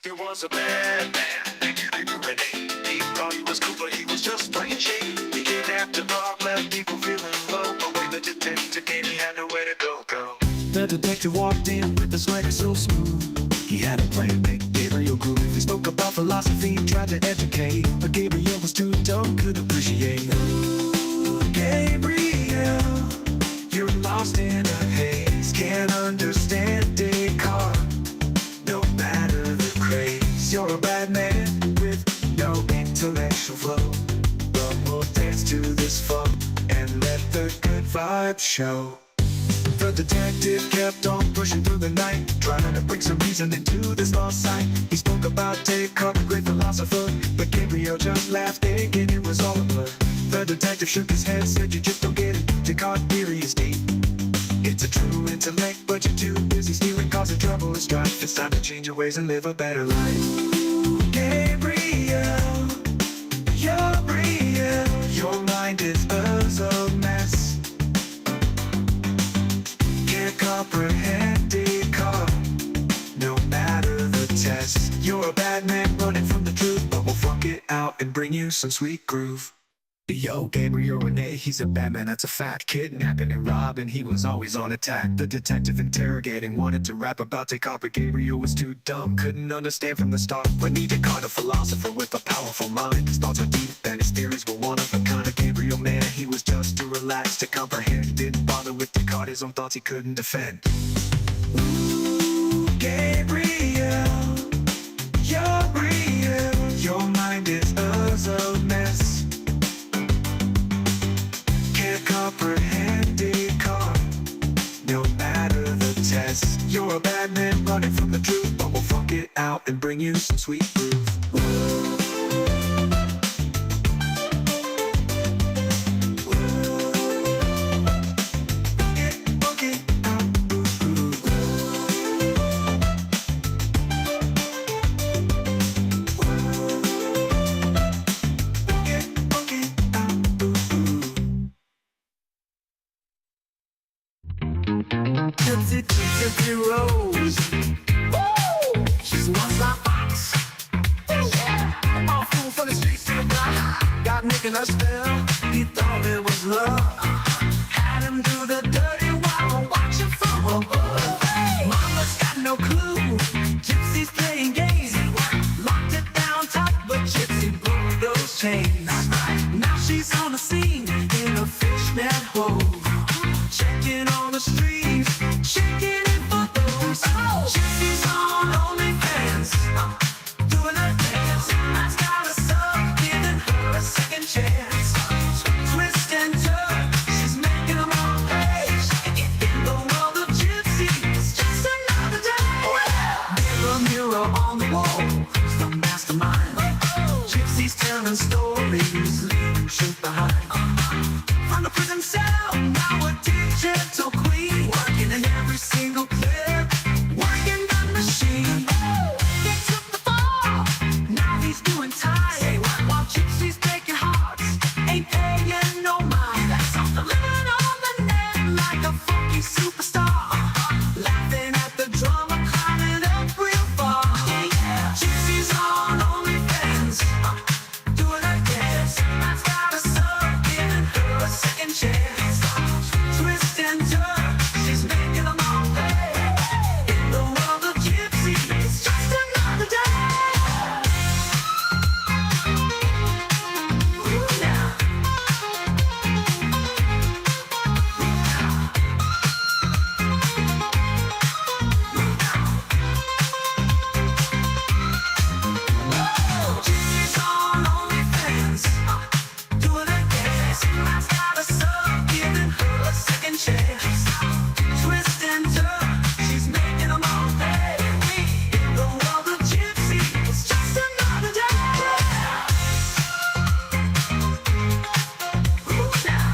There was a bad man named Renee. He thought he was cool, but he was just playing shade. He kidnapped a dog, left people feeling low. But when the detective came, he had nowhere to go. The detective walked in with a swagger so smooth. He had a plan, make Gabriel groove. He spoke about philosophy, tried to educate, but Gabriel was too dumb, could appreciate. Ooh, Gabriel, you're lost in a haze. Can't understand Descartes, no matter the craze. You're a bad man with no intellectual flow. But we'll dance to this funk and let the good vibes show. The detective kept on pushing through the night, trying to bring some reason into this lost sight. He spoke about Descartes, a great philosopher, but Gabriel just laughed, thinking it was all a blur. The detective shook his head, said you just don't get it. Descartes' theory is deep. It's a true intellect, but you're too busy stealing, causing trouble and strife. It's time to change your ways and live a better life. Gabriel, you're real. Your mind is a mess. Can't comprehend Descartes, no matter the test. You're a bad man running from the truth, but we'll funk it out and bring you some sweet groove. Yo, Gabriel Renee, he's a bad man, that's a fact. Kidnapping and robbing, he was always on attack. The detective interrogating wanted to rap about Descartes, but Gabriel was too dumb, couldn't understand from the start. But he Descartes, a philosopher with a powerful mind. His thoughts were deep and his theories were one of a kind. Of Gabriel, man, he was just too relaxed to comprehend. Didn't bother with Descartes, his own thoughts he couldn't defend. Ooh, Gabriel, you're real. Your mind is a mess. Can't comprehend Descartes, no matter the test. You're a bad man running from the truth, but we'll funk it out and bring you some sweet groove. Gypsy Rose, woo! She's one slot fox. Yeah, all fool for the streets to the block. Got Nick in a spell, he thought it was love. Had him do the dirty while watching from above. Mama's got no clue, Gypsy's playing games. Locked it down tight, but Gypsy broke those chains. Now she's on the scene in a fishnet hole, checking on the streets, checking it for those. Gypsy's on OnlyFans, doing her dance. That's got a sub, giving her a second chance. Twist and turn, she's making them all pay. In the world of Gypsy, it's just another day. Mirror, mirror on the wall, who's the mastermind? Gypsy's telling stories, leaving truth behind. From the prison cell, now a digital queen, working in every single clip, working the machine. He took the fall, now he's doing time. While Gypsy's breaking hearts, ain't paying no mind. Living on the net like a funky superstar, laughing at the drama, climbing up real far. Gypsy's on OnlyFans, doing her dance. That's got a sub, giving her a second chance. Twist and turn, she's making them all pay. In the world of Gypsy, it's just another day. Ooh, now. Gypsy's on OnlyFans, doing her dance. That's got a sub, giving her a second chance. Twist and turn, she's making them all pay. In the world of Gypsy, it's just another day. Ooh, now.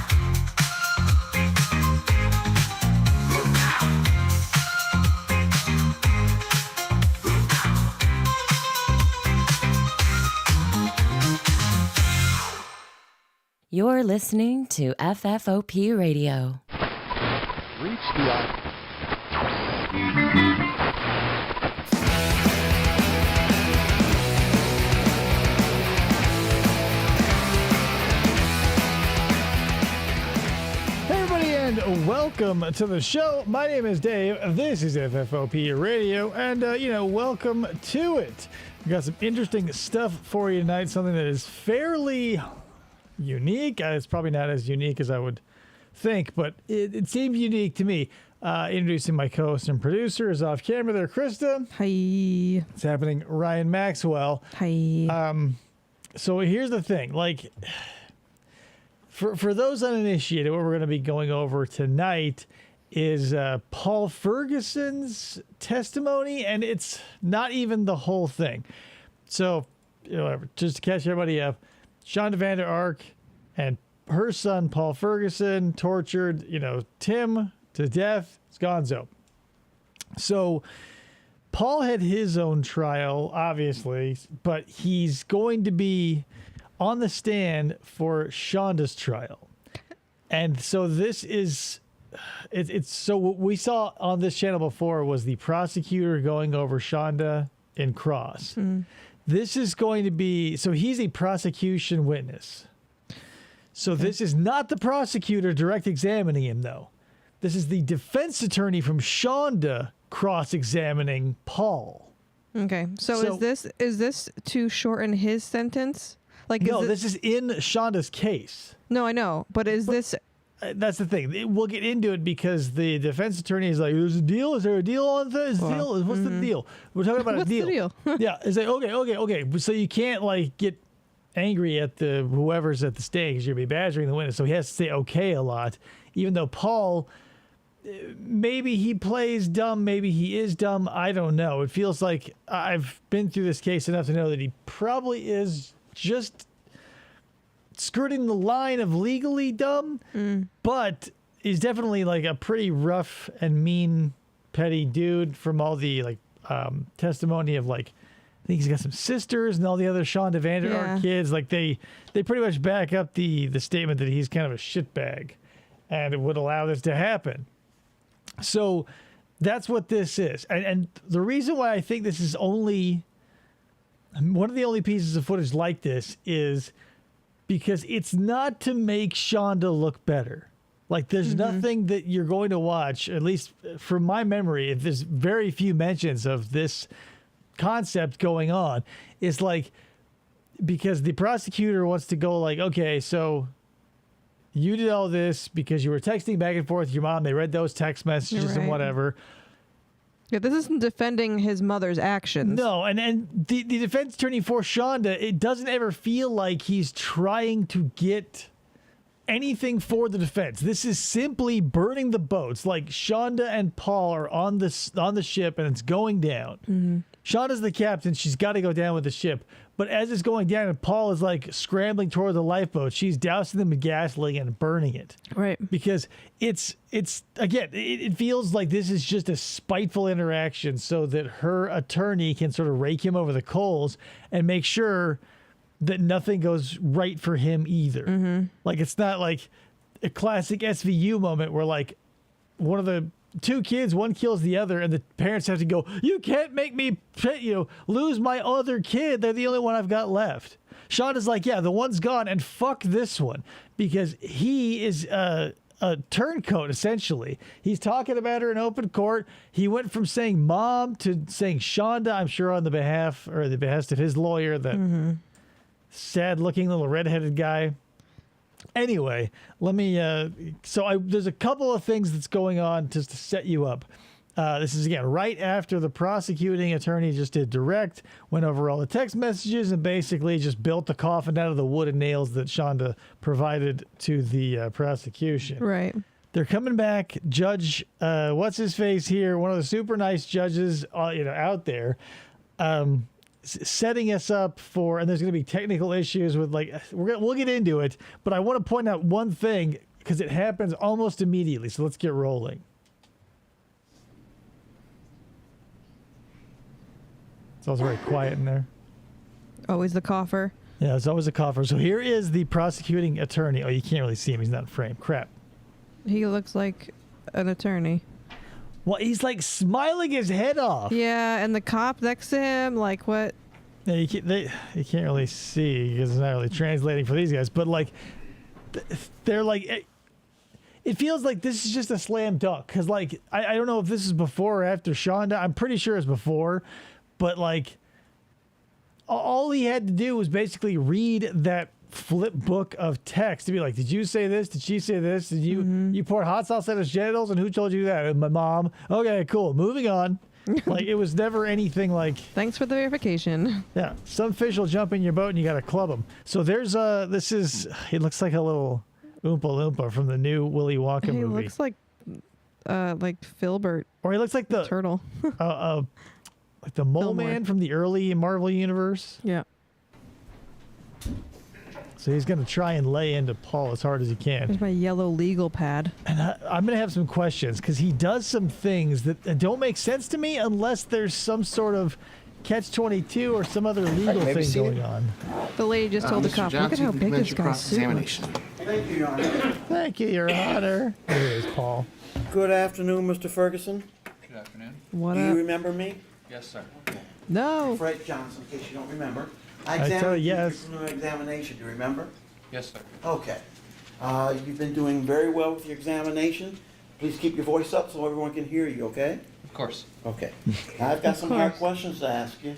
Ooh, now. You're listening to FFOP Radio. Reach the welcome to the show. My name is Dave. This is FFOP Radio, and, welcome to it. We got some interesting stuff for you tonight, something that is fairly unique. It's probably not as unique as I would think, but it seems unique to me. Introducing my co-host and producer is off camera there, Krista. Hi. It's happening, Ryan Maxwell. Hi. So here's the thing, like, for those uninitiated, what we're going to be going over tonight is Paul Ferguson's testimony, and it's not even the whole thing. So, just to catch everybody up, Shanda Vander Ark and her son, Paul Ferguson, tortured, Tim to death. It's gonzo. So Paul had his own trial, obviously, but he's going to be on the stand for Shanda's trial. And so this is, it's so what we saw on this channel before was the prosecutor going over Shanda in cross. This is going to be, so he's a prosecution witness. So this is not the prosecutor direct examining him, though. This is the defense attorney from Shanda cross-examining Paul. Okay. So is this to shorten his sentence? Like, no, this is in Shanda's case. No, I know, but this? That's the thing. We'll get into it because the defense attorney is like, "There's a deal. Is there a deal on this? Deal? What's the deal? We're talking about What's a deal." The deal? Yeah, it's like okay. So you can't like get angry at the whoever's at the stake because you'll be badgering the witness. So he has to say okay a lot, even though Paul. Maybe he plays dumb, maybe he is dumb, I don't know. It feels like I've been through this case enough to know that he probably is just skirting the line of legally dumb, but he's definitely like a pretty rough and mean, petty dude from all the testimony of I think he's got some sisters and all the other Shanda Vander Ark kids. Like they pretty much back up the statement that he's kind of a shitbag and it would allow this to happen. So that's what this is. And the reason why I think this is only one of the only pieces of footage like this is because it's not to make Shanda look better. Like there's nothing that you're going to watch, at least from my memory, if there's very few mentions of this concept going on. It's like, because the prosecutor wants to go like, okay, so you did all this because you were texting back and forth with your mom. They read those text messages and whatever. Yeah, this isn't defending his mother's actions. No, and the defense attorney for Shanda, it doesn't ever feel like he's trying to get anything for the defense. This is simply burning the boats. Like Shanda and Paul are on the ship and it's going down. Shanda's the captain. She's got to go down with the ship. But as it's going down and Paul is like scrambling toward the lifeboat, she's dousing them with gasoline and burning it. Right. Because it's again, it feels like this is just a spiteful interaction so that her attorney can sort of rake him over the coals and make sure that nothing goes right for him either. Like it's not like a classic SVU moment where like one of the two kids, one kills the other, and the parents have to go, you can't make me, lose my other kid. They're the only one I've got left. Shanda's like, yeah, the one's gone, and fuck this one, because he is a turncoat, essentially. He's talking about her in open court. He went from saying mom to saying Shanda, I'm sure on the behest of his lawyer, that sad-looking little redheaded guy. Anyway, let me, there's a couple of things that's going on just to set you up. This is, again, right after the prosecuting attorney just did direct, went over all the text messages, and basically just built the coffin out of the wood and nails that Shanda provided to the prosecution. Right. They're coming back. Judge, what's-his-face here, one of the super nice judges out there, setting us up for, and there's going to be technical issues with we'll get into it, but I want to point out one thing because it happens almost immediately. So let's get rolling. It's also very quiet in there. Always the cougher. Yeah, it's always a cougher. So here is the prosecuting attorney. Oh, you can't really see him. He's not in frame. Crap. He looks like an attorney. Well, he's like smiling his head off. Yeah, and the cop next to him, like what? Yeah, you can't really see because it's not really translating for these guys. But like, they're like, it feels like this is just a slam dunk. Because, like, I don't know if this is before or after Shanda. I'm pretty sure it's before. But, like, all he had to do was basically read that flip book of text to be like, did you say this? Did she say this? Did you pour hot sauce at his genitals? And who told you that? My mom. Okay, cool. Moving on. Like, it was never anything like, Thanks for the verification. yeah, some fish will jump in your boat and you got to club them. So there's it looks like a little Oompa Loompa from the new Willy Wonka He movie. looks like Filbert Or he looks like the turtle. like the mole Fillmore. man from the early Marvel universe. Yeah. So he's going to try and lay into Paul as hard as he can. There's my yellow legal pad. And I'm going to have some questions because he does some things that don't make sense to me unless there's some sort of catch-22 or some other legal Maybe thing see going it. on. The lady just told the Mr. cop, look at Johnson, how you can big commence this your guy's suit looks. cross-examination. Thank you, Your Honor. Thank you, Your Honor. There it is, Paul. Good afternoon, Mr. Ferguson. Good afternoon. What Do you up? remember me? Yes, sir. No. Fred Johnson, in case you don't remember. I tell examined you, you yes. for your examination. Do you remember? Yes, sir. Okay. You've been doing very well with your examination. Please keep your voice up so everyone can hear you, okay? Of course. Okay. Now, I've got some hard course. questions to ask you.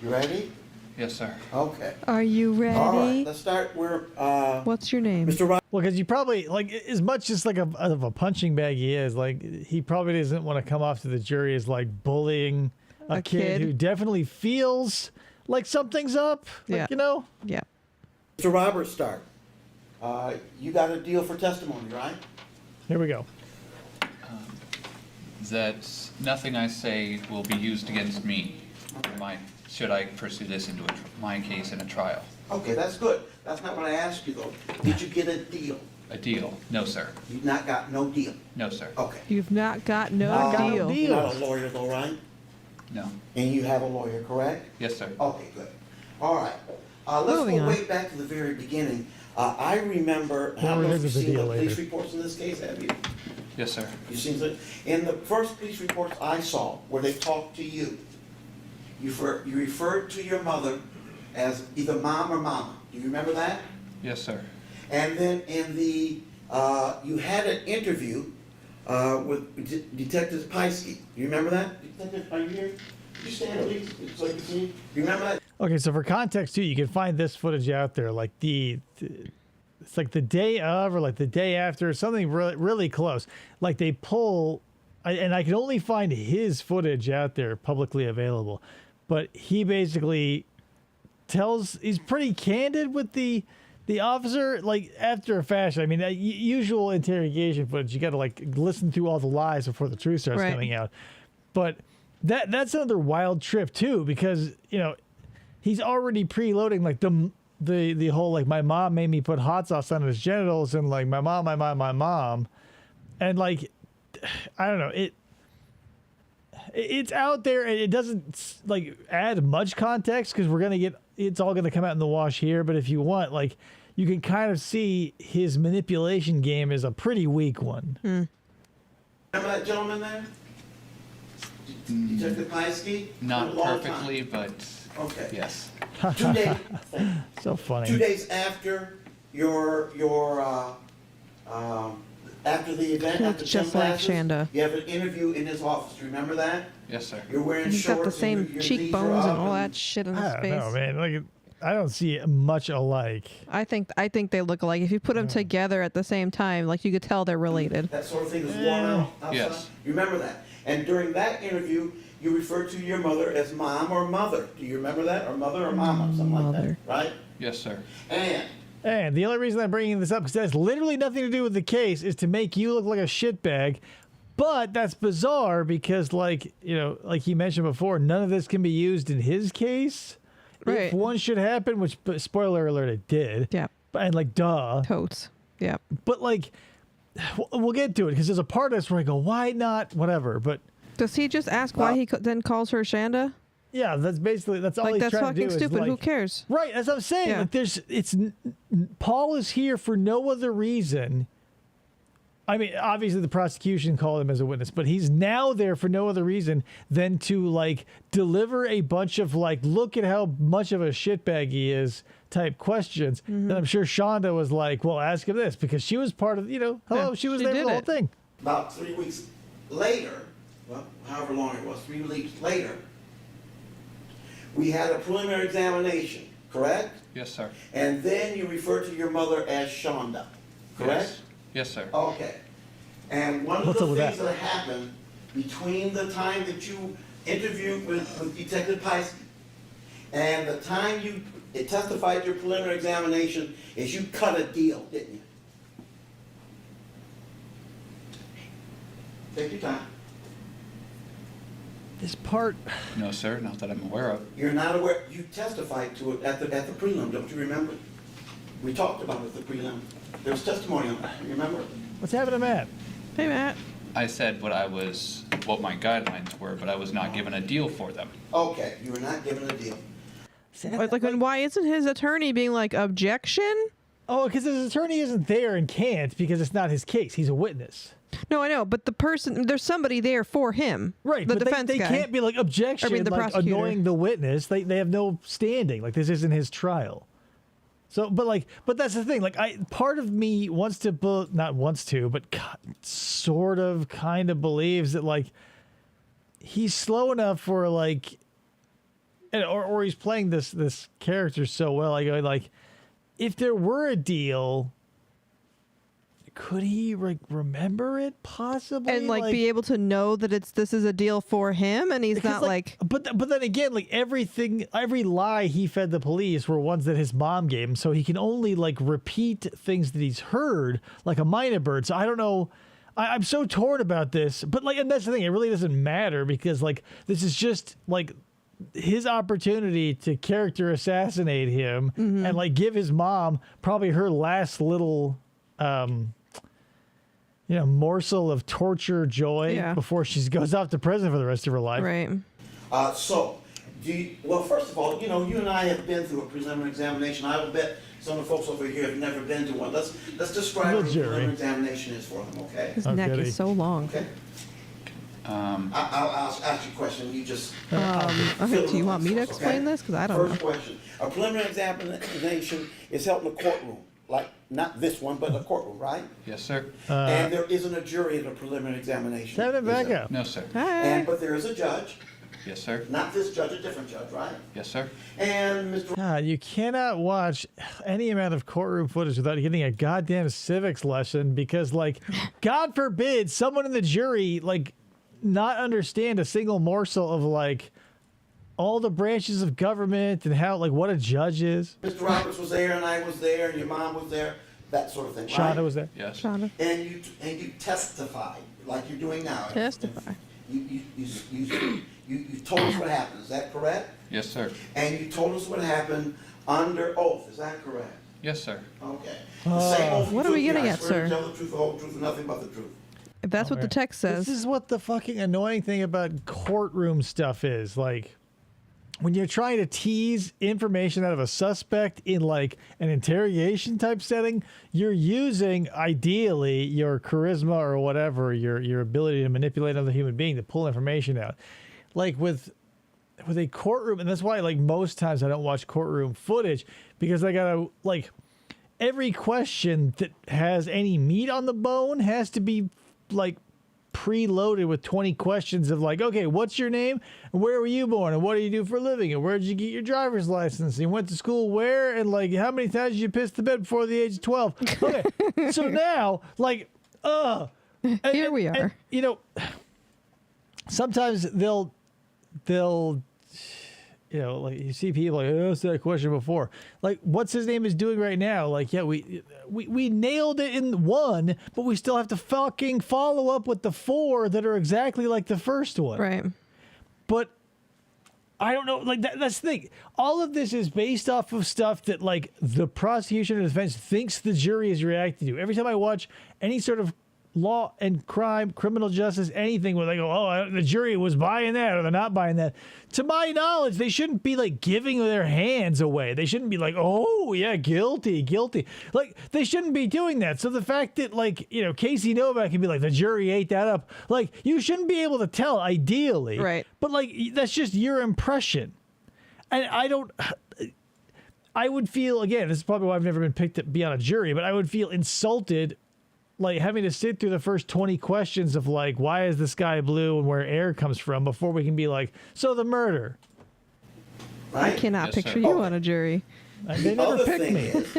You ready? Yes, sir. Okay. Are you ready? All right, let's start where What's your name? Mr. Rogers. Well, because you probably, like, as much as, like, of a punching bag he is, like, he probably doesn't want to come off to the jury as, like, bullying a kid who definitely feels like something's up. Like, Yeah. you know? Yeah. Mr. Roberts, start. You got a deal for testimony, right? Here we go. That nothing I say will be used against me. Should I pursue this into my case in a trial? Okay, that's good. That's not what I asked you, though. Did you get a deal? A deal? No, sir. You've not got no deal. No, sir. Okay. You've not got no Not got no deal. deal. You're not a lawyer, though, right? No. And you have a lawyer, correct? Yes, sir. Okay, good. All right. Let's Moving go on. way back to the very beginning. I remember, I We'll don't know if revisit you've the seen deal the police later. reports in this case, have you? Yes, sir. You've seen it? In the first police reports I saw, where they talked to you, you referred to your mother as either mom or mama. Do you remember that? Yes, sir. And then in the, you had an interview with Detective Piesky. Do you remember that? Detective, are you here? Could you stand at least so I can see you? Do you remember that? Okay, so for context, too, you can find this footage out there. Like, it's like the day of or like the day after, something really, really close. Like, they pull, and I can only find his footage out there publicly available. But he basically he's pretty candid with the officer, like, after a fashion. I mean, usual interrogation footage, you got to, like, listen through all the lies before the truth starts Right. coming out. But that's another wild trip, too, because, you know, he's already preloading, like, the whole, like, my mom made me put hot sauce on his genitals, and, like, my mom. And, like, I don't know, it's out there, and it doesn't, like, add much context, because it's all going to come out in the wash here. But if you want, like, you can kind of see his manipulation game is a pretty weak one. Remember that gentleman there? Detective Piesky? Not A long perfectly, time. but Okay. yes. 2 days, So funny. 2 days after your after the event, after Looks gym just like classes, Shanda. you have an interview in his office. Do you remember that? Yes, sir. You're wearing He's shorts. got the same and your knees are cheekbones and up all that shit in his I don't face. know, man. Like, I don't see much alike. I think they look alike. If you put them together at the same time, like you could tell they're related. That sort of thing is worn out outside. Yes. You remember that? And during that interview, you referred to your mother as mom or mother. Do you remember that? Or mother or mama, something like Mother. that, right? Yes, sir. And And the only reason I'm bringing this up, because it has literally nothing to do with the case, is to make you look like a shitbag. But that's bizarre because, like, you know, like he mentioned before, none of this can be used in his case. Right. If one should happen, which, spoiler alert, it did. Yeah. And, like, duh. Totes. Yeah. But, like, we'll get to it, because there's a part of this where I go, why not? Whatever. But, Does he just ask why Well- he then calls her Shanda? yeah, that's all Like he's that's trying to do. fucking is, stupid. Who like- cares? Right, that's what I'm saying. Yeah. Like, Paul is here for no other reason I mean, obviously the prosecution called him as a witness, but he's now there for no other reason than to like deliver a bunch of like, look at how much of a shitbag he is type questions. And I'm sure Shanda was like, well, ask him this, because she was part of, Yeah, she was she there for did the whole it. thing. About 3 weeks later, well, however long it was, 3 weeks later, we had a preliminary examination, correct? Yes, sir. And then you referred to your mother as Shanda, correct? Yes. Yes, sir. Okay. And one of What's the up with things that? that happened between the time that you interviewed with Detective Pice and the time you testified at your preliminary examination is you cut a deal, didn't you? Take your time. This part, No, sir, not that I'm aware of. You're not aware, you testified to it at the prelim, don't you remember? We talked about it at the prelim. There was testimony on that, you remember? what's happening, Matt? Hey, Matt. I said what my guidelines were, but I was not given a deal for them. Okay, you were not given a deal. Like, why isn't his attorney being like, objection? Oh, because his attorney isn't there and can't because it's not his case. He's a witness. No, I know, but there's somebody there for him. Right, The but defense they guy. can't be like objection, I mean, the like prosecutor. annoying the witness. They have no standing. Like this isn't his trial. So, but that's the thing. Like part of me wants to, not wants to, but sort of kind of believes that like he's slow enough for like, or he's playing this character so well. Like if there were a deal, could he remember it possibly And like be able to know that this is a deal for him, and he's Because, not like but then again, like every lie he fed the police were ones that his mom gave him, so he can only like repeat things that he's heard like a minor bird. So I don't know. I'm so torn about this, but like, and that's the thing. It really doesn't matter because like this is just like his opportunity to character assassinate him and like give his mom probably her last little morsel of torture joy before she goes off to prison for the rest of her life. right. Well, first of all, you and I have been through a preliminary examination. I will bet some of the folks over here have never been to one. Let's describe what a jury. preliminary examination is for them, okay? His Oh, neck goody. is so long. Okay. I'll ask you a question. You just Okay, do you want me to explain this? Because I don't First know. question. A preliminary examination is held in a courtroom, like not this one, but a courtroom, right? Yes, sir. And there isn't a jury at a preliminary examination. Have it is back there? up. No, sir. Hey. But there is a judge, Yes, sir. not this judge, a different judge, right? Yes, sir. And Mr. God, you cannot watch any amount of courtroom footage without getting a goddamn civics lesson because, like, God forbid someone in the jury, like, not understand a single morsel of, like, all the branches of government and how, like, what a judge is. Mr. Roberts was there, and I was there, and your mom was there, that sort of thing, right? Shanda was there. Yes. Shonda. And you testified, like you're doing now. Testify. You told us what happened, is that correct? Yes, sir. And you told us what happened under oath, is that correct? Yes, sir. Okay. The same oath you What are we took, getting I at, swear to sir? tell the truth, the whole truth, and nothing but the truth. If that's what the text says. This is what the fucking annoying thing about courtroom stuff is. Like, when you're trying to tease information out of a suspect in like an interrogation type setting, you're using ideally your charisma or whatever, your ability to manipulate another human being to pull information out. Like with a courtroom, and that's why like most times I don't watch courtroom footage because I gotta like every question that has any meat on the bone has to be like preloaded with 20 questions of like, okay, what's your name? And where were you born? And what do you do for a living? And where did you get your driver's license? And you went to school where? And like, how many times did you piss the bed before the age of 12? Okay. So now, like, Here we are. and, sometimes they'll, like you see people like, oh, asked that question before. Like, what's his name is doing right now? Like, yeah, we nailed it in one, but we still have to fucking follow up with the 4 that are exactly like the first one. Right. But I don't know. Like, that's the thing. All of this is based off of stuff that, like, the prosecution and defense thinks the jury is reacting to. Every time I watch any sort of law and crime, criminal justice, anything where they go, oh, the jury was buying that or they're not buying that. To my knowledge, they shouldn't be like giving their hands away. They shouldn't be like, oh, yeah, guilty. Like, they shouldn't be doing that. So the fact that, like, you know, Casey Novak can be like, the jury ate that up. Like, you shouldn't be able to tell, ideally. Right. But, like, that's just your impression. And I would feel, again, this is probably why I've never been picked to be on a jury, but I would feel insulted, like having to sit through the first 20 questions of like, why is the sky blue and where air comes from before we can be like, so the murder. Right? I cannot Yes, picture sir. you on a jury. They never Other picked thing me. is,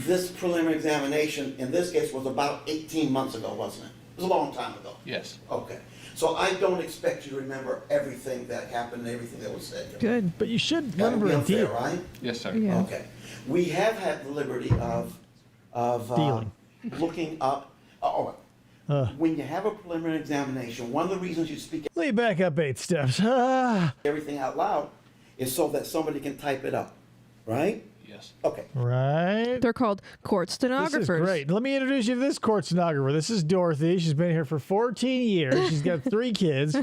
this preliminary examination in this case was about 18 months ago, wasn't it? It was a long time ago. Yes. Okay. So I don't expect you to remember everything that happened and everything that was said. Good. But you should That would remember be a unfair, deal. right? Yes, sir. Yeah. Okay. We have had the liberty of Dealing. looking up. When you have a preliminary examination, one of the reasons you speak Let me back up 8 steps. everything out loud is so that somebody can type it up, right? Yes. Okay. Right. They're called court This stenographers. is great. Let me introduce you to this court stenographer. This is Dorothy. She's been here for 14 years. She's got 3 kids.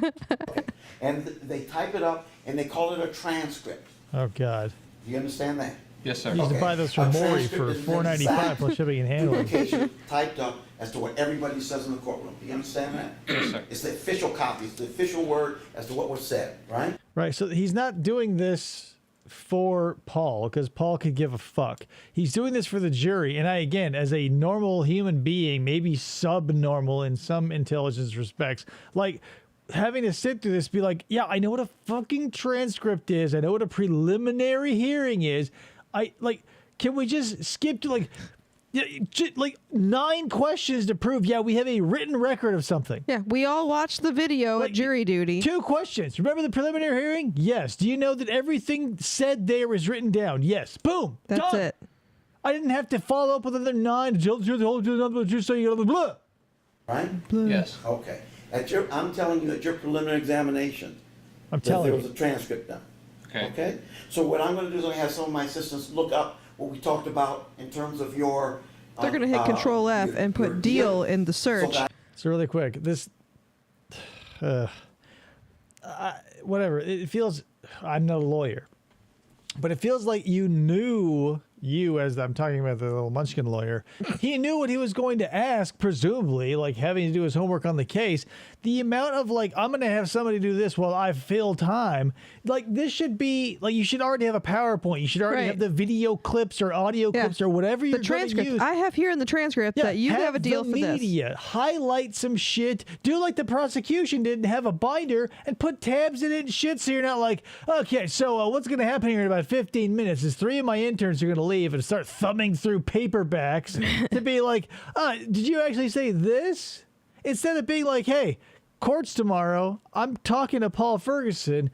And they type it up and they call it a transcript. Oh, God. Do you understand that? Yes, sir. You used to Okay. buy those from A Maury transcript for is an $4.95 exact plus shipping and handling. duplication typed up as to what everybody says in the courtroom. Do you understand that? Yes, sir. It's the official copy. It's the official word as to what was said, right? Right, so he's not doing this for Paul because Paul could give a fuck. He's doing this for the jury. And I, again, as a normal human being, maybe subnormal in some intelligence respects, like having to sit through this, be like, yeah, I know what a fucking transcript is. I know what a preliminary hearing is. Can we just skip to like 9 questions to prove, yeah, we have a written record of something? Yeah, we all watched the video Like, at jury duty. 2 questions. Remember the preliminary hearing? Yes. Do you know that everything said there is written down? Yes. Boom. That's Done. it. I didn't have to follow up with another 9. Just so you blah. Right? Yes. Okay. I'm telling you at your preliminary examination, I'm that telling there was you. a transcript done. Okay. Okay? So what I'm gonna do is I'm gonna have some of my assistants look up what we talked about in terms of your. They're going to hit Control F and your put deal in the so search. that- So really quick, this, whatever. It feels. I'm not a lawyer, but it feels like you knew. You, as I'm talking about the little munchkin lawyer, he knew what he was going to ask, presumably, like having to do his homework on the case. The amount of like, I'm going to have somebody do this while I fill time. Like, this should be like, you should already have a PowerPoint. You should already Right. have the video clips or audio Yeah. clips or whatever you're The going to transcript. use. I have here in the transcript that you have a deal the for this. media. Highlight some shit. Do like the prosecution did and have a binder and put tabs in it and shit so you're not like, okay, so what's going to happen here in about 15 minutes is 3 of my interns are going to leave and start thumbing through paperbacks to be like, did you actually say this? Instead of being like, hey, court's tomorrow. I'm talking to Paul Ferguson.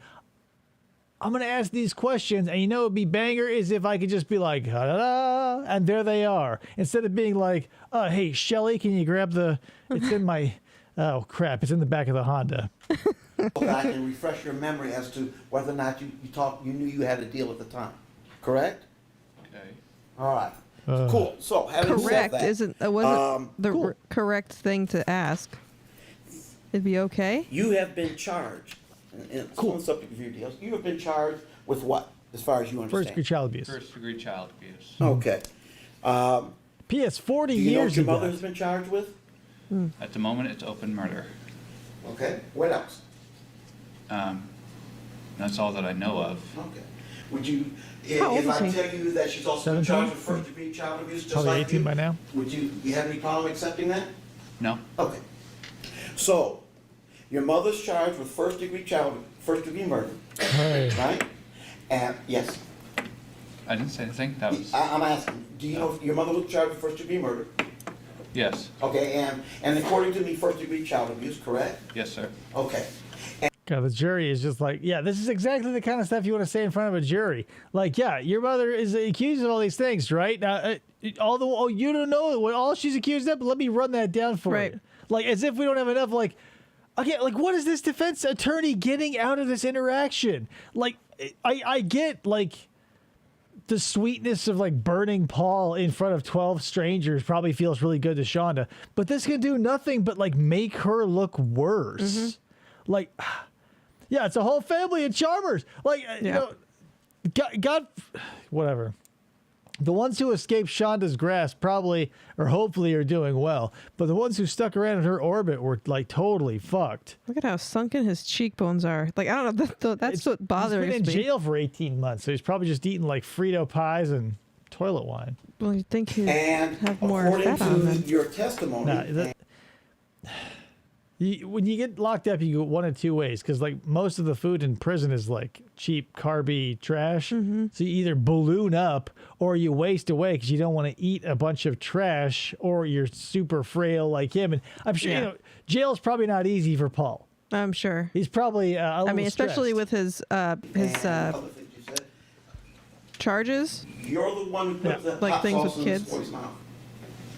I'm going to ask these questions, and you know what would be banger is if I could just be like, da-da-da, and there they are. Instead of being like, hey, Shelly, can you grab it's in my, oh, crap, it's in the back of the Honda. Go back and refresh your memory as to whether or not you knew you had a deal at the time. Correct? Okay. All right. Cool. So having said Correct that, wasn't the cool. correct thing to ask. It'd be okay. you have been charged. And Cool. on the subject of your deals, you have been charged with what, as far as you First understand? degree child abuse. First degree child abuse. Okay. P.S. 40 Do you know what years your ago. mother has been charged with? At the moment, it's open murder. Okay. What else? That's all that I know of. Okay. Would you, How old if I is he? tell you that she's also been 17? charged with first degree child abuse, just Probably like 18 you, by now. would you have any problem accepting that? No? Okay. So, your mother's charged with first degree murder, Hey. right? And, yes, I didn't say anything. That was, I'm asking, do you know if your mother was charged with first degree murder? yes. Okay, and according to me, first degree child abuse, correct? Yes, sir. Okay. God, the jury is just like, yeah, this is exactly the kind of stuff you want to say in front of a jury. Like, yeah, your mother is accused of all these things, right? Now, you don't know what all she's accused of, but let me run that down for Right. you. Like, as if we don't have enough, like, okay, like, what is this defense attorney getting out of this interaction? Like, I get, like, the sweetness of like burning Paul in front of 12 strangers probably feels really good to Shanda, but this can do nothing but like make her look worse. Like, yeah, it's a whole family of charmers. Like, you know, God, whatever. The ones who escaped Shanda's grasp probably, or hopefully, are doing well. But the ones who stuck around in her orbit were like totally fucked. Look at how sunken his cheekbones are. Like, I don't know. That's what bothers me. He's been in jail for 18 months, so he's probably just eating like Frito pies and toilet wine. Well, you'd think he'd And have more according fat on to them. your testimony, When you get locked up, you go one of two ways, because like most of the food in prison is like cheap, carby trash. So you either balloon up or you waste away because you don't want to eat a bunch of trash, or you're super frail like him. And I'm sure you know jail's probably not easy for Paul. I'm sure. He's probably a little especially stressed. with his other things you said, charges. you're the one who put the Like hot things sauce with in this kids? boy's mouth.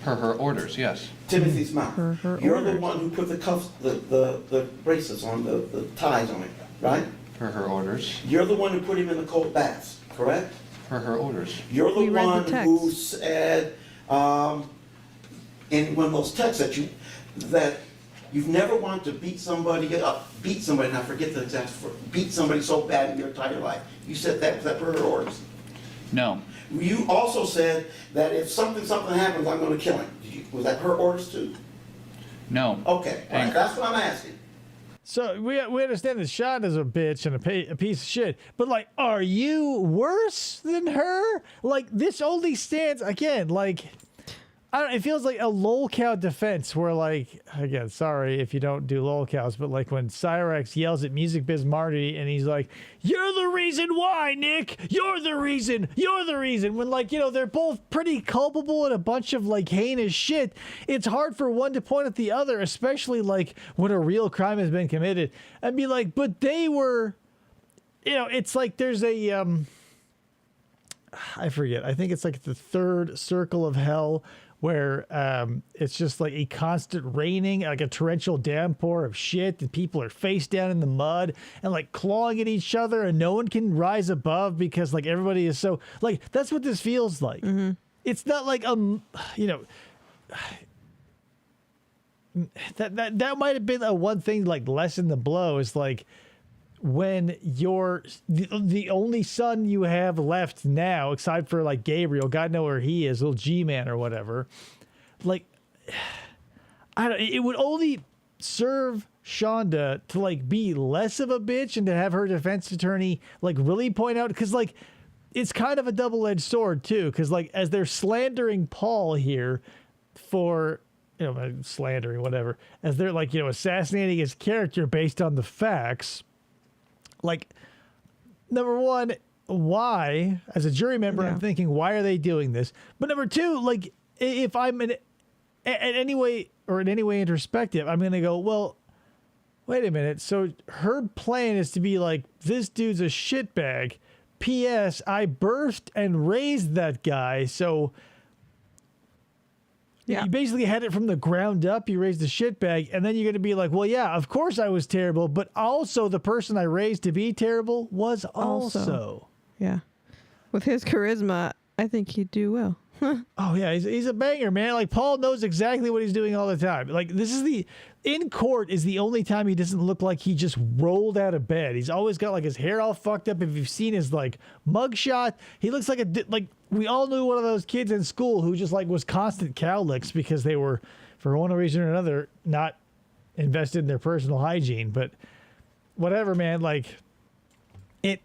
Per her orders, yes. Timothy's mouth. Her You're the orders. one who put the cuffs, the bracelets on, the ties on it, right? Per her orders. You're the one who put him in the cold baths, correct? Per her orders. You're the We read the one text. who said, in one of those texts that you've never wanted to beat somebody up, and I forget the exact, beat somebody so bad in your entire life. You said that, was that per her orders? No. You also said that if something happens, I'm gonna kill him. Was that her orders too? No. Okay, all right, Anger. that's what I'm asking. So we understand that Shanda's a bitch and a piece of shit, but like, are you worse than her? Like, this only stands again, like, I don't. It feels like a lolcow defense where, like, again, sorry if you don't do lolcows, but like when Cyrex yells at Music Biz Marty and he's like, "You're the reason why, Nick. You're the reason. You're the reason." When, like, you know, they're both pretty culpable in a bunch of like heinous shit. It's hard for one to point at the other, especially like when a real crime has been committed, and be like, "But they were," you know. It's like there's a I forget. I think it's like the third circle of hell, where it's just like a constant raining, like a torrential downpour of shit, and people are face down in the mud and like clawing at each other, and no one can rise above because like everybody is so like, that's what this feels like. It's not like you know, that might have been a one thing like lessen the blow is like when you're the only son you have left now, aside for like Gabriel, God know where he is, little G-man or whatever. Like, I don't. It would only serve Shanda to like be less of a bitch and to have her defense attorney like really point out, because like it's kind of a double-edged sword too, because like as they're slandering Paul here for, you know, slandering whatever, as they're like, you know, assassinating his character based on the facts. Like, number one, why, as a jury member, I'm thinking, why are they doing this? But number two, like, if I'm in any way introspective, I'm going to go, well, wait a minute. So her plan is to be like, this dude's a shitbag. P.S. I birthed and raised that guy. So you basically had it from the ground up. You raised the shitbag, and then you're going to be like, well, yeah, of course I was terrible, but also the person I raised to be terrible was also. Yeah. With his charisma, I think he'd do well. Oh, yeah, he's a banger, man. Like, Paul knows exactly what he's doing all the time. Like, in court is the only time he doesn't look like he just rolled out of bed. He's always got, like, his hair all fucked up. If you've seen his, like, mugshot, he looks like we all knew one of those kids in school who just, like, was constant cowlicks because they were, for one reason or another, not invested in their personal hygiene. But whatever, man, like, it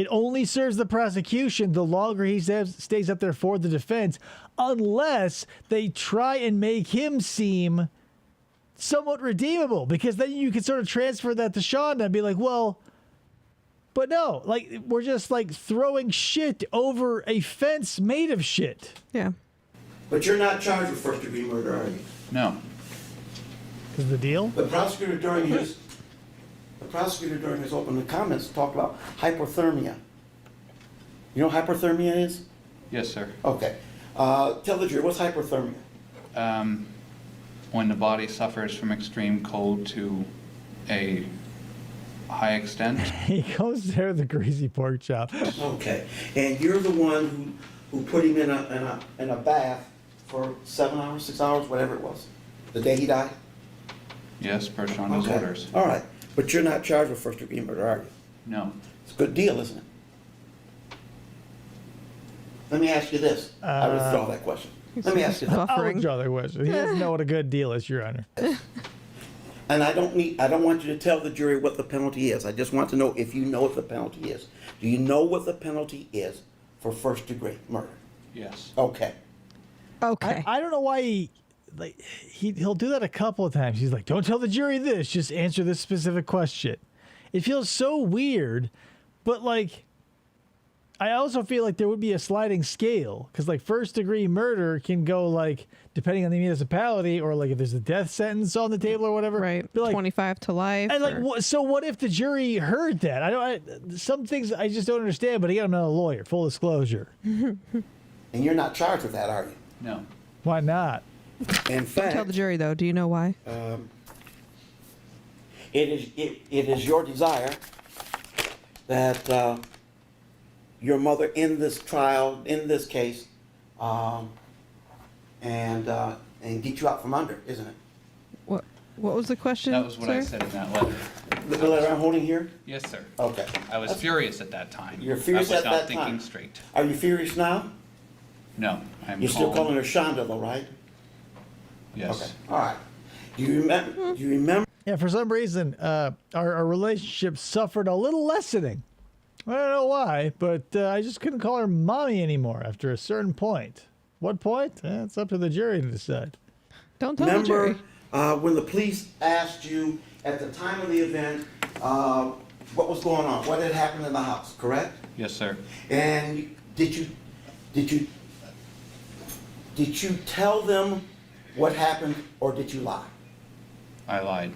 only serves the prosecution the longer he stays up there for the defense, unless they try and make him seem somewhat redeemable, because then you can sort of transfer that to Shanda and be like, well, but no, like, we're just like throwing shit over a fence made of shit. Yeah. But you're not charged with first-degree murder, are you? No. Is the deal? The prosecutor during his opening comments talked about hypothermia. You know what hypothermia is? Yes, sir. Okay. Tell the jury, what's hypothermia? When the body suffers from extreme cold to a high extent. He goes there with the greasy pork chop. Okay, and you're the one who put him in a bath for 7 hours, 6 hours, whatever it was, the day he died? Yes, per Shanda's Okay. orders. All right, but you're not charged with first-degree murder, are you? No. It's a good deal, isn't it? Let me ask you this. I withdraw that question. Let me ask you this. I'll Buffering. withdraw the question. He doesn't know what a good deal is, Your Honor. And I don't want you to tell the jury what the penalty is. I just want to know if you know what the penalty is. Do you know what the penalty is for first-degree murder? Yes. Okay. Okay. I don't know why he'll do that a couple of times. He's like, don't tell the jury this, just answer this specific question. It feels so weird, but like, I also feel like there would be a sliding scale because like first degree murder can go like, depending on the municipality or like if there's a death sentence on the table or whatever. Right. But, like, 25 to life. and like, or- so what if the jury heard that? Some things I just don't understand, but again, I'm not a lawyer, full disclosure. And you're not charged with that, are you? No. Why not? In Don't fact, tell the jury, though. Do you know why? it is your desire that your mother in this trial, in this case, and get you out from under, isn't it? What was the question, That was what I sir? said in that letter. The letter I'm holding here? Yes, sir. Okay. I was furious at that time. You're furious I at was not that thinking time. straight. Are you furious now? No, I'm You're still calm. calling her Shanda, though, right? Yes. Okay. All right. Do you remember? Yeah, for some reason, our relationship suffered a little lessening. I don't know why, but I just couldn't call her mommy anymore after a certain point. What point? It's up to the jury to decide. Don't tell the jury. Remember when the police asked you at the time of the event what was going on, what had happened in the house, correct? Yes, sir. And did you tell them what happened, or did you lie? I lied.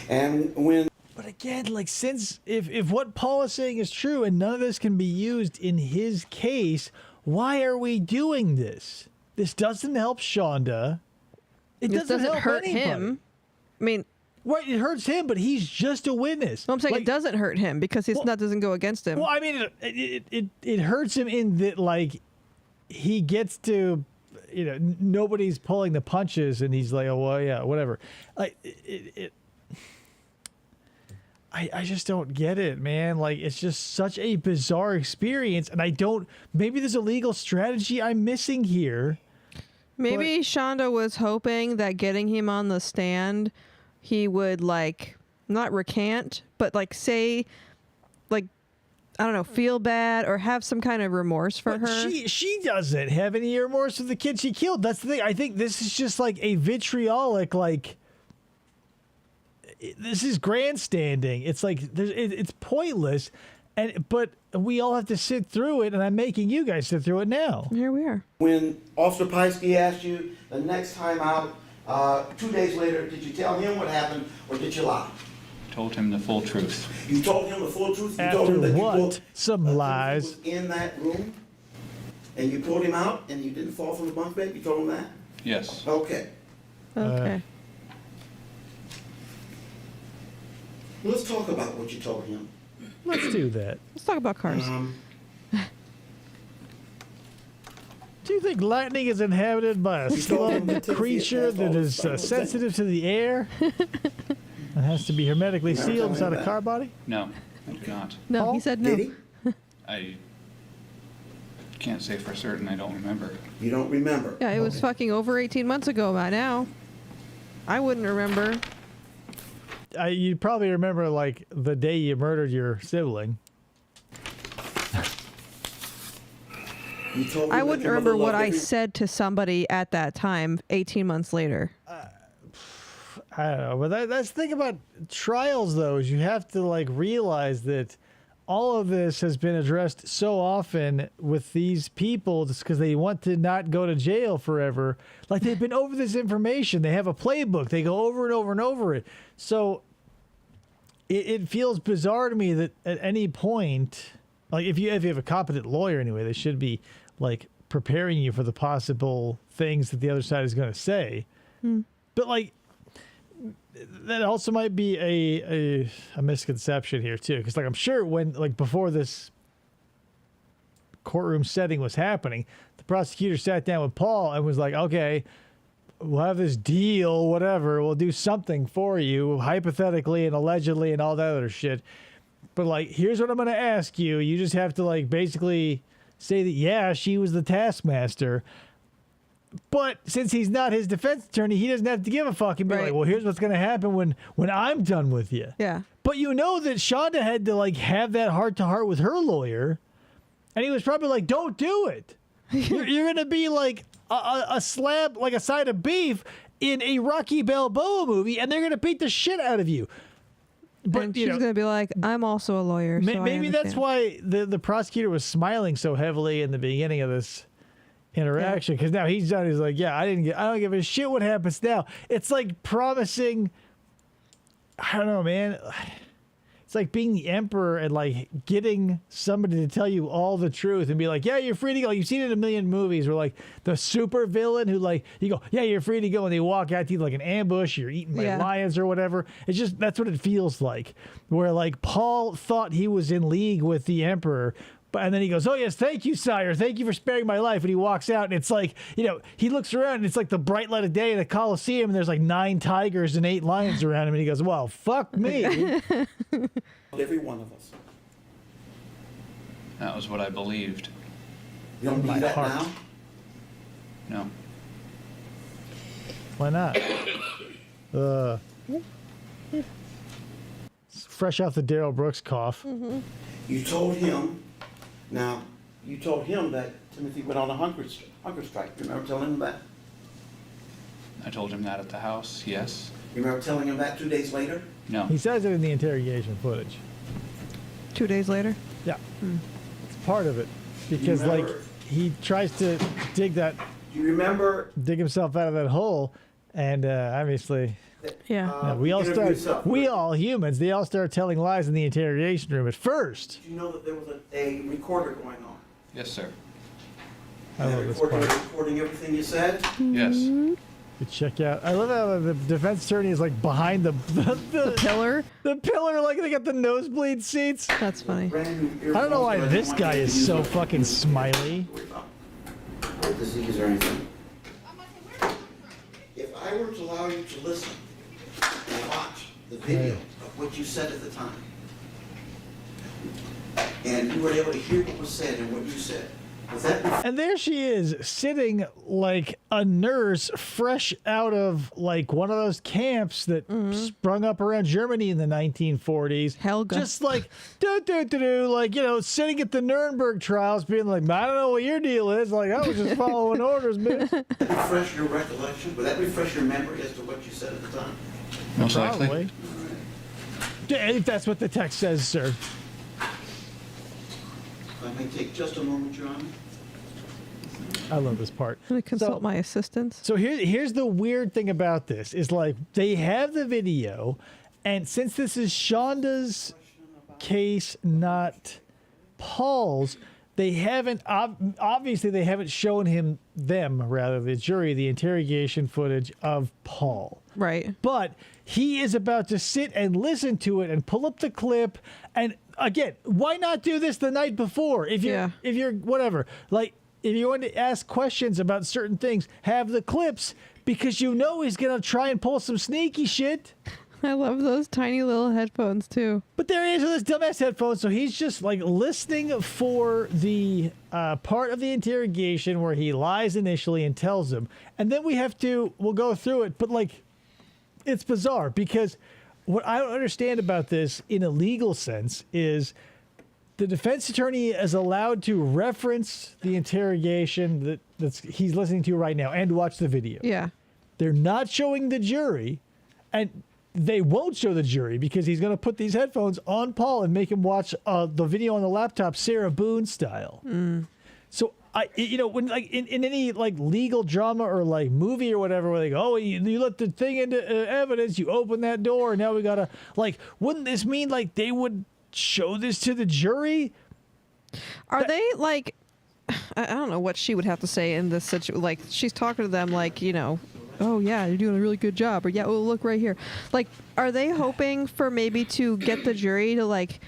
And when But again, like since if what Paul is saying is true and none of this can be used in his case, why are we doing this? This doesn't help Shanda. It This doesn't help hurt anybody. him. I mean, Right, it hurts him, but he's just a witness. no, I'm saying Like, it doesn't hurt him because that doesn't go against him. Well, I mean, it hurts him in that like he gets to, nobody's pulling the punches, and he's like, oh well, yeah, whatever. Like I just don't get it, man. Like it's just such a bizarre experience, and I don't. Maybe there's a legal strategy I'm missing here. Maybe Shanda was hoping that getting him on the stand, he would like not recant, but like say, like, I don't know, feel bad or have some kind of remorse for But her. she doesn't have any remorse for the kid she killed. That's the thing. I think this is just like a vitriolic, like this is grandstanding. It's like it's pointless, but we all have to sit through it, and I'm making you guys sit through it now. Here we are. when Officer Pieskey asked you the next time out, 2 days later, did you tell him what happened, or did you lie? Told him the full truth. You told him the full truth. You After told him that what? you pulled, Some Timothy lies. was in that room, and you pulled him out, and you didn't fall from the bunk bed. You told him that. Yes. Okay. Okay. Let's talk about what you told him. Let's do that. Let's talk about cars. Do you think lightning is inhabited by a slug creature that is sensitive to the air and has to be hermetically sealed inside a car body? No, I do not. No, Paul? he said no. Did he? I can't say for certain. I don't remember. You don't remember. Yeah, it was fucking over 18 months ago by now. I wouldn't remember. You probably remember like the day you murdered your sibling. You told him I that wouldn't your remember mother what loved I every- said to somebody at that time 18 months later. I don't know, but that's the thing about trials, though, is you have to like realize that all of this has been addressed so often with these people just because they want to not go to jail forever. Like they've been over this information. They have a playbook. They go over and over and over it. So it feels bizarre to me that at any point, like if you have a competent lawyer anyway, they should be like preparing you for the possible things that the other side is going to say. But like, that also might be a misconception here too, because like I'm sure when like before this courtroom setting was happening, the prosecutor sat down with Paul and was like, okay, we'll have this deal, whatever, we'll do something for you hypothetically and allegedly and all that other shit, but like here's what I'm gonna ask you, you just have to like basically say that yeah, she was the taskmaster. But since he's not his defense attorney, he doesn't have to give a fuck and be like, well, here's what's going to happen when I'm done with you. Yeah. But you know that Shanda had to like have that heart-to-heart with her lawyer. And he was probably like, don't do it. You're going to be like a slab, like a side of beef in a Rocky Balboa movie, and they're going to beat the shit out of you. But And she's going to be like, I'm also a lawyer. So maybe that's why the prosecutor was smiling so heavily in the beginning of this interaction, because now he's done. He's like, yeah, I don't give a shit what happens now. It's like promising. I don't know, man. It's like being the emperor and like getting somebody to tell you all the truth and be like, yeah, you're free to go. You've seen it in a million movies where like the super villain who like you go, yeah, you're free to go, and they walk out to you like an ambush. You're eaten by lions or whatever. It's just that's what it feels like. Where like Paul thought he was in league with the emperor. And then he goes, oh, yes, thank you, sire. Thank you for sparing my life. And he walks out, and it's like, he looks around, and it's like the bright light of day in the Coliseum, and there's like 9 tigers and 8 lions around him. And he goes, well, fuck me. Every one of us. That was what I believed. You don't believe that now? No. Why not? Fresh off the Darryl Brooks cough. Mm-hmm. You told him that Timothy went on a hunger strike. You remember telling him that? I told him that at the house, yes. You remember telling him that 2 days later? No. He says it in the interrogation footage. 2 days later? Yeah. It's part of it. Because, like, he tries to dig Do you remember? Dig himself out of that hole, and obviously... Yeah. we all humans, they all start telling lies in the interrogation room at first. Did you know that there was a recorder going on? Yes, sir. I love this recorder part. recording everything you said? Yes. You check out. I love how the defense attorney is like behind the Pillar? The pillar, like they got the nosebleed seats. That's funny. I don't know why this guy is so fucking smiley. Disease or anything. If I were to allow you to listen and watch the video of what you said at the time, and you were able to hear what was said and what you said, was that? And there she is, sitting like a nurse fresh out of like one of those camps that sprung up around Germany in the 1940s. Helga. Just like, like, sitting at the Nuremberg trials being like, I don't know what your deal is. Like, I was just following orders, bitch. Would that refresh your recollection? Would that refresh your memory as to what you said at the time? Most likely. Probably. If that's what the text says, sir. I may take just a moment, Your Honor. I love this part. I'm going to consult my assistants. So here's the weird thing about this is like they have the video, and since this is Shanda's case, not Paul's, they haven't obviously they haven't shown the jury, the interrogation footage of Paul. Right. But he is about to sit and listen to it and pull up the clip. And again, why not do this the night before? If you're whatever, like if you want to ask questions about certain things, have the clips, because you know he's gonna try and pull some sneaky shit. I love those tiny little headphones too. But there he is with his dumbass headphones, so he's just like listening for the part of the interrogation where he lies initially and tells him, and then we'll go through it. But like, it's bizarre because what I don't understand about this in a legal sense is the defense attorney is allowed to reference the interrogation that he's listening to right now and watch the video. Yeah. They're not showing the jury, and they won't show the jury because he's going to put these headphones on Paul and make him watch the video on the laptop, Sarah Boone style. So when like in any like legal drama or like movie or whatever, where they go, oh, you let the thing into evidence, you open that door, and now we gotta like, wouldn't this mean like they would show this to the jury? Are they like, I don't know what she would have to say in this situation. Like she's talking to them like, oh yeah, you're doing a really good job, or yeah, oh look right here. Like, are they hoping for maybe to get the jury to like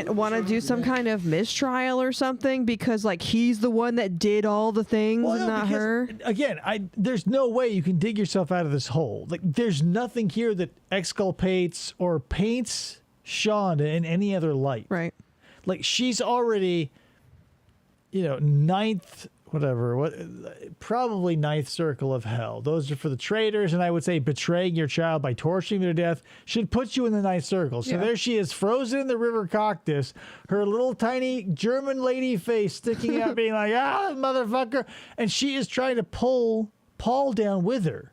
want to do some kind of mistrial or something because like he's the one that did all the things and no, not because, her? Again, there's no way you can dig yourself out of this hole. Like, there's nothing here that exculpates or paints Shanda in any other light. Right. Like, she's already, ninth, probably ninth circle of hell. Those are for the traitors, and I would say betraying your child by torturing them to death should put you in the ninth circle. So there she is, frozen in the river Cactus, her little tiny German lady face sticking out, being like, motherfucker. And she is trying to pull Paul down with her.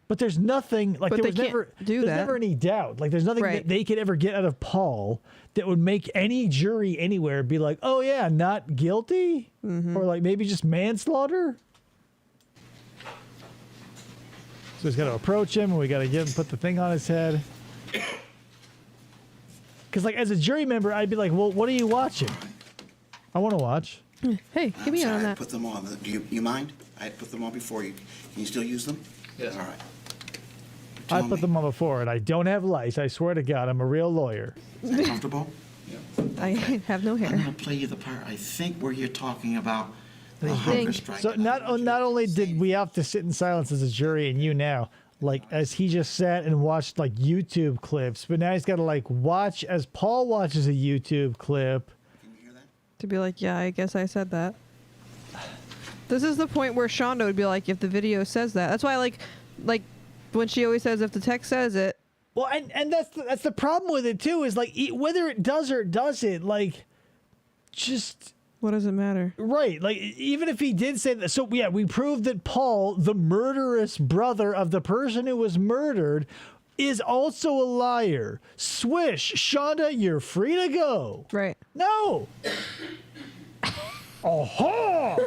But there's nothing, like, But there's they can't do that. never any doubt. Like, there's nothing Right. that they could ever get out of Paul that would make any jury anywhere be like, oh yeah, not guilty, or like maybe just manslaughter. So he's got to approach him, and we got to put the thing on his head. Because like as a jury member, I'd be like, well, what are you watching? I want to watch. Hey, give me I'm on sorry, I that. put them on. Do you mind? I put them on before you. Can you still use them? Yes. All right. I Tell put me, them on before, and I don't have lice. I swear to God, I'm a real lawyer. Is that comfortable? I have no I'm hair. going to play you the part, I think, where you're talking about the think. hunger strike. So not only did we have to sit in silence as a jury, and you now, like as he just sat and watched like YouTube clips, but now he's got to like watch as Paul watches a YouTube clip. Can you hear that? To be like, yeah, I guess I said that. This is the point where Shanda would be like, if the video says that. That's why, like when she always says, if the text says it. Well, and that's the problem with it too, is like whether it does or doesn't, like just What does it matter? right. Like even if he did say that, so yeah, we proved that Paul, the murderous brother of the person who was murdered, is also a liar. Swish, Shanda, you're free to go. Right. No. Aha!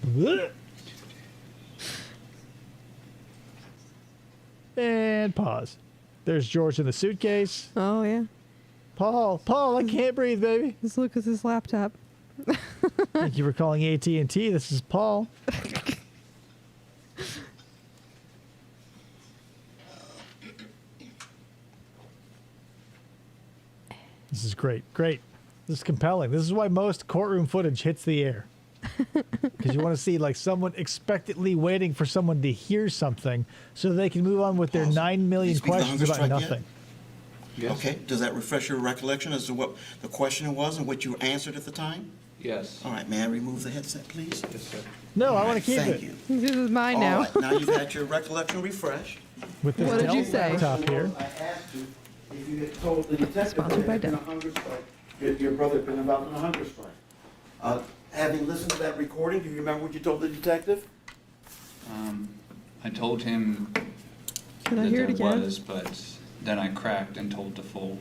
Blech. And pause. There's George in the suitcase. Oh, yeah. Paul, I can't breathe, baby. Just look at his laptop. Thank you for calling AT&T. This is Paul. This is great. Great. This is compelling. This is why most courtroom footage hits the air. Because you want to see like someone expectantly waiting for someone to hear something so they can move on with their Pause. 9 million Did you speak the questions hunger about strike yet? nothing. Yes. Okay, does that refresh your recollection as to what the question was and what you answered at the time? Yes. All right, may I remove the headset, please? Yes, sir. No, All I want right, to keep thank it. you. This is mine All now. right, now you've had your recollection refreshed. With this What did you Dell say? laptop here. I asked you if you had told the detective Sponsored by that there had been Dell. a hunger strike, your brother had been involved in a hunger strike. Having listened to that recording, do you remember what you told the detective? I told him Can I that hear it there again? was, but then I cracked and told the full.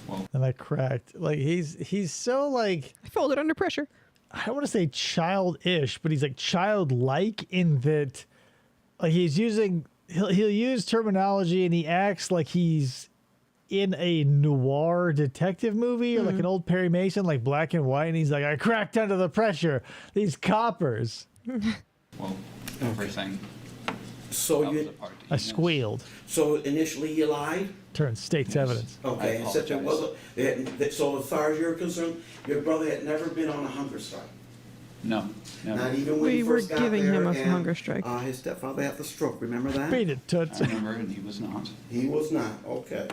Well, And I cracked. Like he's so like, I folded under pressure. I don't want to say childish, but he's like childlike in that like he's using he'll use terminology and he acts like he's in a noir detective movie or like an old Perry Mason, like black and white, and he's like, I cracked under the pressure. These coppers. well, everything. So That was you, the part that I you missed. squealed. so initially you lied? Turns state's evidence. Okay, and said there apologize. wasn't, so as far as you're concerned, your brother had never been on a hunger strike? No, Not never. even when We he were first got giving there him a and, hunger strike. His stepfather had the stroke, remember that? Beat it, Toots. I remember, and he was not. He was not, okay.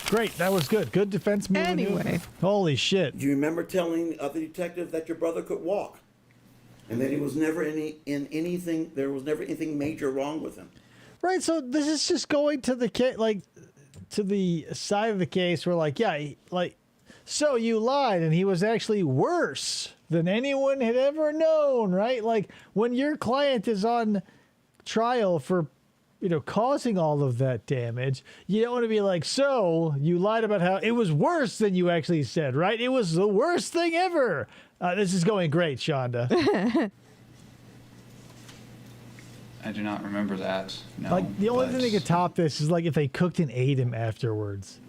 Great, that was good. Good defense move. Anyway. Holy shit. Do you remember telling the detective that your brother could walk? And that he was never there was never anything major wrong with him? Right, so this is just going to the to the side of the case where like, yeah, so you lied and he was actually worse than anyone had ever known, right? Like when your client is on trial for causing all of that damage, you don't want to be like, so you lied about how it was worse than you actually said, right? It was the worst thing ever. This is going great, Shanda. I do not remember that. No. Like the only thing that could top this is like if they cooked and ate him afterwards.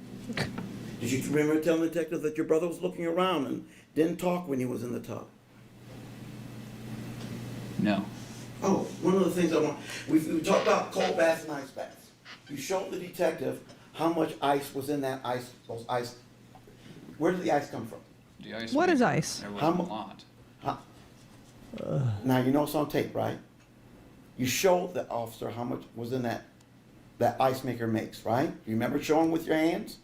Did you remember telling the detective that your brother was looking around Didn't talk when he was in the tub. No. Oh, one of the things I want, we talked about cold baths and ice baths. You showed the detective how much ice was in that ice, those ice. Where did the ice come from? The ice What is maker, ice? There How wasn't a mu- lot. Now, you know it's on tape, right? You showed the officer how much was in that ice maker makes, right? You remember showing with your hands?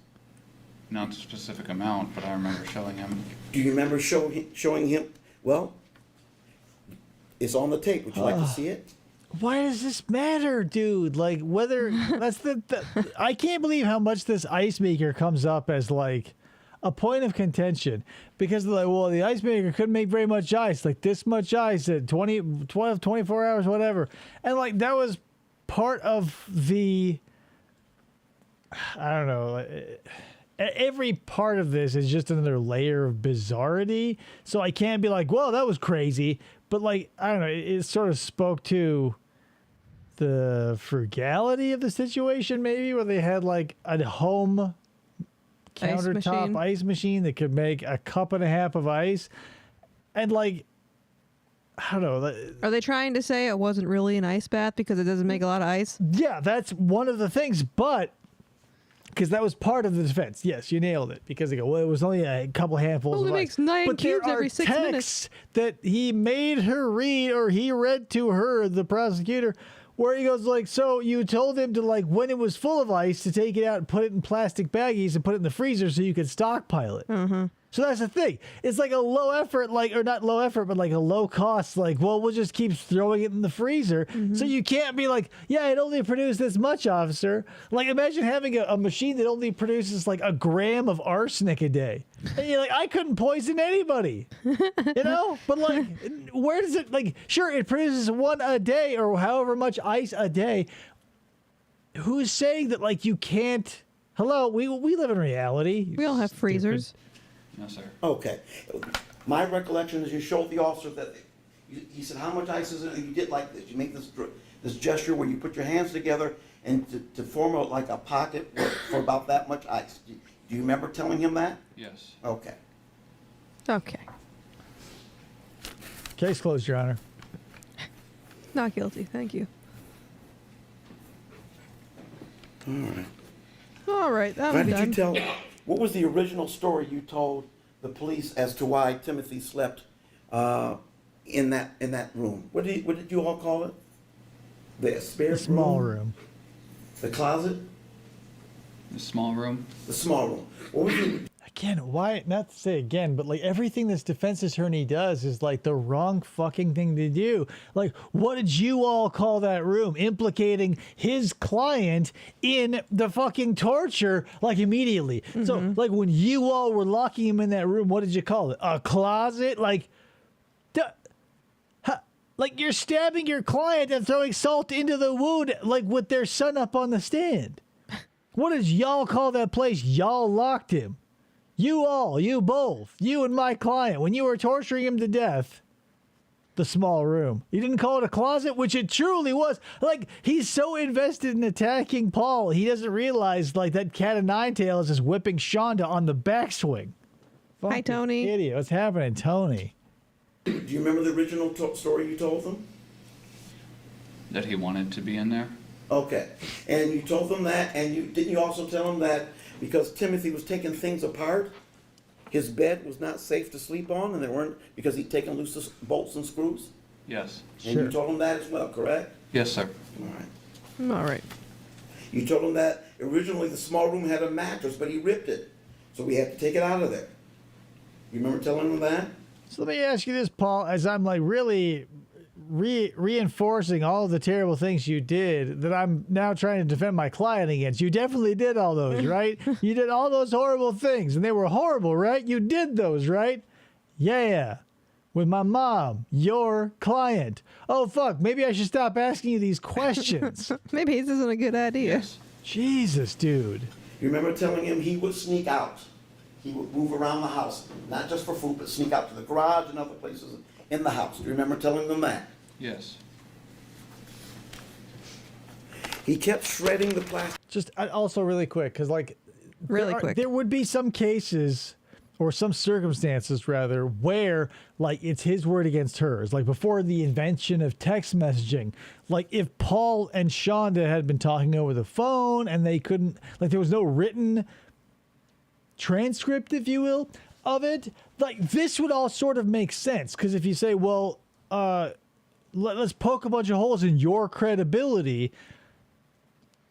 Not a specific amount, but I remember showing him. Do you remember showing him? Well, it's on the tape. Would you like to see it? Why does this matter, dude? Like, whether that's I can't believe how much this ice maker comes up as like a point of contention, because they're like, well, the ice maker couldn't make very much ice, like this much ice at 12, 24 hours, whatever. And like, that was part of the, I don't know, every part of this is just another layer of bizarrety. So I can't be like, well, that was crazy. But like, I don't know, it sort of spoke to the frugality of the situation, maybe, where they had like a home countertop ice machine that could make a cup and a half of ice. And like, I don't know. Are they trying to say it wasn't really an ice bath because it doesn't make a lot of ice? Yeah, that's one of the things, but because that was part of the defense. Yes, you nailed it. Because they go, well, it was only a couple handfuls Only of makes ice. 9 but cubes there are every 6 texts minutes. that he made her read, or he read to her, the prosecutor, where he goes like, so you told him to, like, when it was full of ice, to take it out and put it in plastic baggies and put it in the freezer so you could stockpile it. Mm-hmm. So that's the thing. It's like a low effort, like, or not low effort, but like a low cost, like, well, we'll just keep throwing it in the freezer. So you can't be like, yeah, it only produced this much, officer. Like, imagine having a machine that only produces like a gram of arsenic a day. And you're like, I couldn't poison anybody, you know? But like, where does it, like, sure, it produces one a day or however much ice a day. Who's saying that, like, you can't, hello, we live in reality. We all have freezers. No, sir. Okay. My recollection is you showed the officer that he said, how much ice is in it? You did like this. You make this gesture where you put your hands together and to form like a pocket for about that much ice. Do you remember telling him that? Yes. Okay. Okay. Case closed, Your Honor. Not guilty. Thank you. All right. All right. Why I'm did done. you tell? What was the original story you told the police as to why Timothy slept in that room? What did you all call it? The spare The small room. The closet? The small room. The small room. What was the, Again, why, not to say again, but like everything this defense attorney does is like the wrong fucking thing to do. Like, what did you all call that room? Implicating his client in the fucking torture, like, immediately. So, like, when you all were locking him in that room, what did you call it? A closet? Like, like you're stabbing your client and throwing salt into the wound, like with their son up on the stand. What did y'all call that place? Y'all locked him. You all, you both, you and my client, when you were torturing him to death, the small room. You didn't call it a closet, which it truly was. Like, he's so invested in attacking Paul, he doesn't realize, like, that cat of nine tails is whipping Shanda on the backswing. Hi, Fucking Tony. Idiot. What's happening, Tony? do you remember the original story you told them? That he wanted to be in there. Okay. And you told them that, and didn't you also tell them that because Timothy was taking things apart, his bed was not safe to sleep on, and they weren't, because he'd taken loose the bolts and screws? Yes. And Sure. you told him that as well, correct? Yes, sir. All right. All right. You told him that originally the small room had a mattress, but he ripped it. So we had to take it out of there. You remember telling him that? So let me ask you this, Paul, as I'm like really reinforcing all of the terrible things you did that I'm now trying to defend my client against. You definitely did all those, right? You did all those horrible things, and they were horrible, right? You did those, right? Yeah. With my mom, your client. Oh, fuck, maybe I should stop asking you these questions. Maybe this isn't a good idea. Yes. Jesus, dude. You remember telling him he would sneak out. He would move around the house, not just for food, but sneak out to the garage and other places in the house. Do you remember telling them that? Yes. He kept shredding the plastic. Just also really quick, because like, Really quick. there would be some cases or some circumstances rather, where like it's his word against hers. Like before the invention of text messaging, like if Paul and Shanda had been talking over the phone and they couldn't, like there was no written transcript, if you will, of it, like this would all sort of make sense. Because if you say, well, let's poke a bunch of holes in your credibility,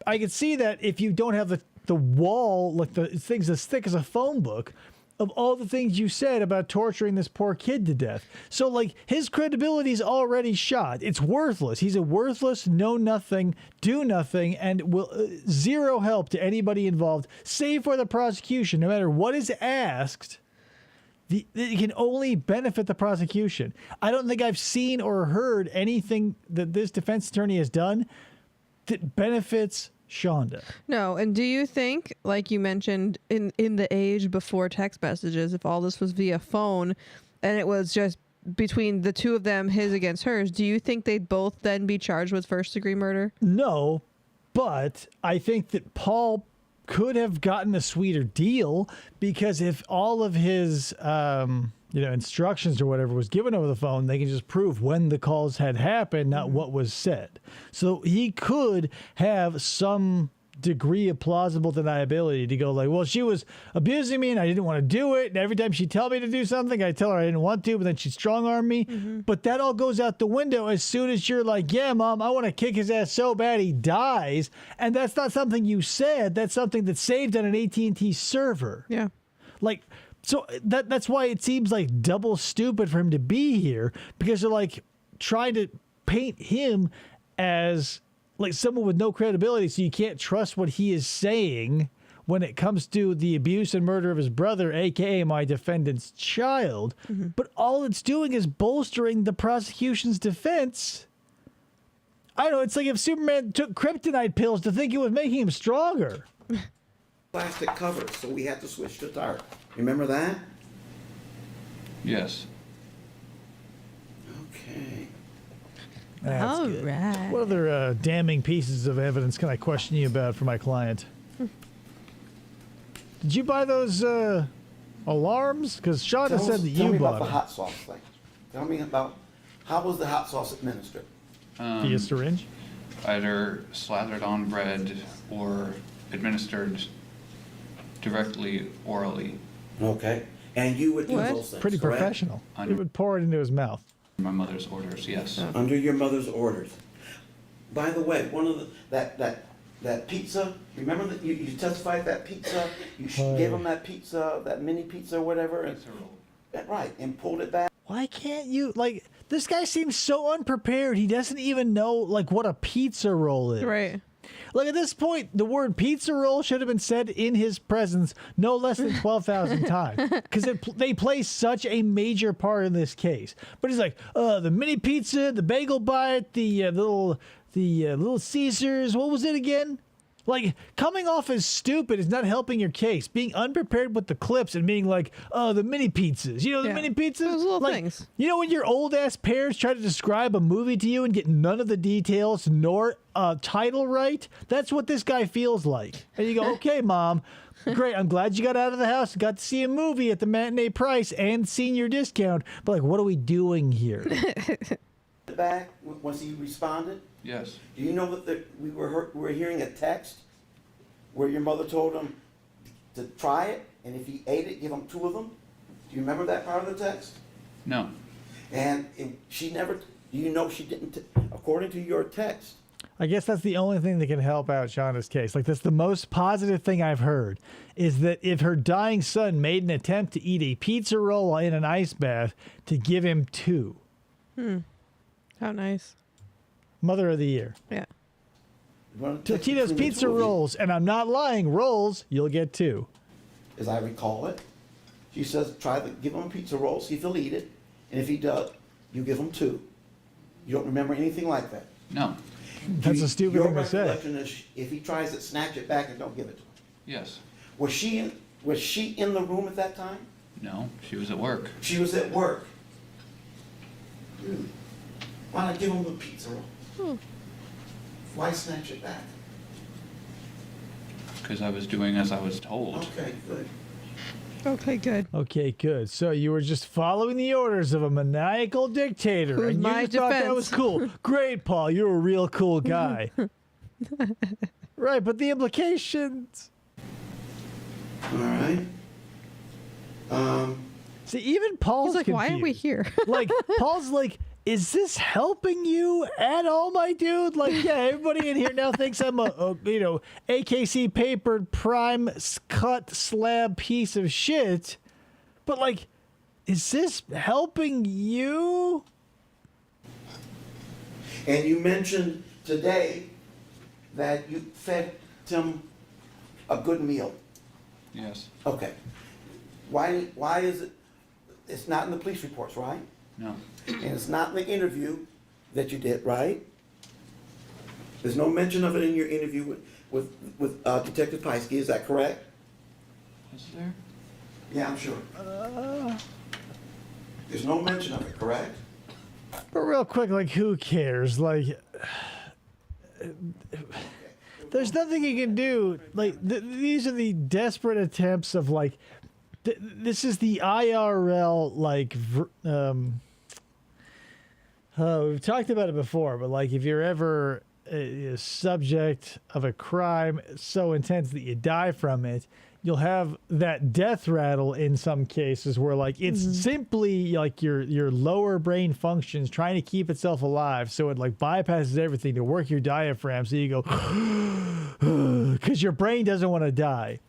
I could see that if you don't have the wall, like the things as thick as a phone book of all the things you said about torturing this poor kid to death. So like his credibility is already shot. It's worthless. He's a worthless, know nothing, do nothing, and will zero help to anybody involved, save for the prosecution. No matter what is asked, it can only benefit the prosecution. I don't think I've seen or heard anything that this defense attorney has done that benefits Shanda. No, and do you think, like you mentioned, in the age before text messages, if all this was via phone and it was just between the two of them, his against hers, do you think they'd both then be charged with first-degree murder? No, but I think that Paul could have gotten a sweeter deal, because if all of his instructions or whatever was given over the phone, they can just prove when the calls had happened, not what was said. So he could have some degree of plausible deniability to go like, well, she was abusing me and I didn't want to do it. And every time she'd tell me to do something, I tell her I didn't want to, but then she'd strong arm me. But that all goes out the window as soon as you're like, yeah, Mom, I want to kick his ass so bad he dies. And that's not something you said. That's something that's saved on an AT&T server. Yeah. Like, so that's why it seems like double stupid for him to be here, because they're like trying to paint him as like someone with no credibility, so you can't trust what he is saying when it comes to the abuse and murder of his brother, aka my defendant's child. But all it's doing is bolstering the prosecution's defense. I don't know, it's like if Superman took kryptonite pills to think it was making him stronger. Plastic covers, so we had to switch to tarp. Remember that? Yes. Okay. That's All good. right. What other damning pieces of evidence can I question you about for my client? Did you buy those alarms? Because Shanda said that Tell you me about bought the them. hot sauce thing. Tell me about how was the hot sauce administered? Via syringe? Either slathered on bread or administered directly orally. Okay. And you would use What? those things, Pretty correct? professional. He would pour it into his mouth. My mother's orders, yes. Under your mother's orders. By the way, one of the that pizza. Remember that you testified that pizza. You gave him that pizza, that mini pizza or whatever, and right, and pulled it back. Why can't you, like, this guy seems so unprepared. He doesn't even know, like, what a pizza roll is. Right. Like, at this point, the word pizza roll should have been said in his presence no less than 12,000 times. Because they play such a major part in this case. But he's like, the mini pizza, the bagel bite, the little Caesars, what was it again? Like, coming off as stupid is not helping your case. Being unprepared with the clips and being like, the mini pizzas. You know, the Yeah. mini pizzas? Those little like, things. You know when your old-ass parents try to describe a movie to you and get none of the details nor title right? That's what this guy feels like. And you go, okay, Mom, great. I'm glad you got out of the house and got to see a movie at the matinee price and senior discount. But, like, what are we doing here? Back once he responded. Yes. Do you know that we were hearing a text where your mother told him to try it, and if he ate it, give him 2 of them? Do you remember that part of the text? No. And she never. Do you know she didn't? According to your text. I guess that's the only thing that can help out Shanda's case. Like, that's the most positive thing I've heard, is that if her dying son made an attempt to eat a pizza roll while in an ice bath, to give him 2. How nice. Mother of the year. Yeah. You wanna text Totino's between the pizza 2 of you? rolls, and I'm not lying, rolls, you'll get 2. As I recall it, she says give him a pizza roll, see if he'll eat it, and if he does, you give him 2. You don't remember anything like that. No. That's a stupid thing to say. Your recollection is if he tries it, snatch it back and don't give it to him. Yes. Was she in the room at that time? No. She was at work. She was at work. Why not give him the pizza roll? Why snatch it back? Because I was doing as I was told. Okay, good. Okay, good. Okay, good. So you were just following the orders of a maniacal dictator, Who's and you my just thought that was defense. cool. Great, Paul. You're a real cool guy. Right, but the implications. All right. See, even Paul's He's like, why are we confused. here? Like, Paul's like, is this helping you at all, my dude? Like, yeah, everybody in here now thinks I'm a AKC papered prime cut slab piece of shit. But like, is this helping you? And you mentioned today that you fed Tim a good meal. Yes. Okay. Why is it? It's not in the police reports, right? No. And it's not in the interview that you did, right? There's no mention of it in your interview with Detective Pieskey, is that correct? Is there? Yeah, I'm sure. There's no mention of it, correct? But real quick, like, who cares? Like, there's nothing you can do. Like, these are the desperate attempts of, like, this is the IRL, like, we've talked about it before, but, like, if you're ever a subject of a crime so intense that you die from it, you'll have that death rattle in some cases where, like, it's simply like your lower brain functions trying to keep itself alive, so it like bypasses everything to work your diaphragm, so you go because your brain doesn't want to die.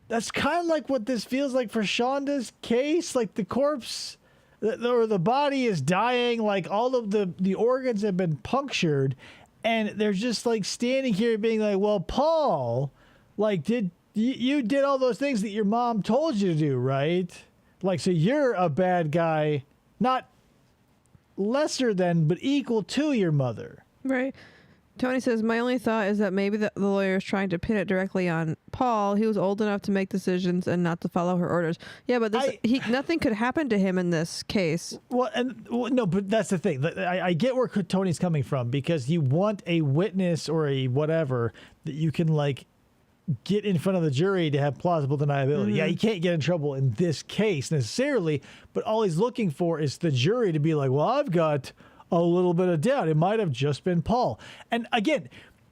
That's kind of like what this feels like for Shanda's case. Like, the corpse or the body is dying, like all of the organs have been punctured, and they're just like standing here being like, well, Paul, like, you did all those things that your mom told you to do, right? Like, so you're a bad guy, not lesser than, but equal to your mother. Right. Tony says, my only thought is that maybe the lawyer is trying to pin it directly on Paul. He was old enough to make decisions and not to follow her orders. Yeah, but nothing could happen to him in this case. Well, no, but that's the thing. I get where Tony's coming from, because you want a witness or a whatever that you can, like, get in front of the jury to have plausible deniability. Yeah, he can't get in trouble in this case necessarily, but all he's looking for is the jury to be like, well, I've got a little bit of doubt. It might have just been Paul. And again,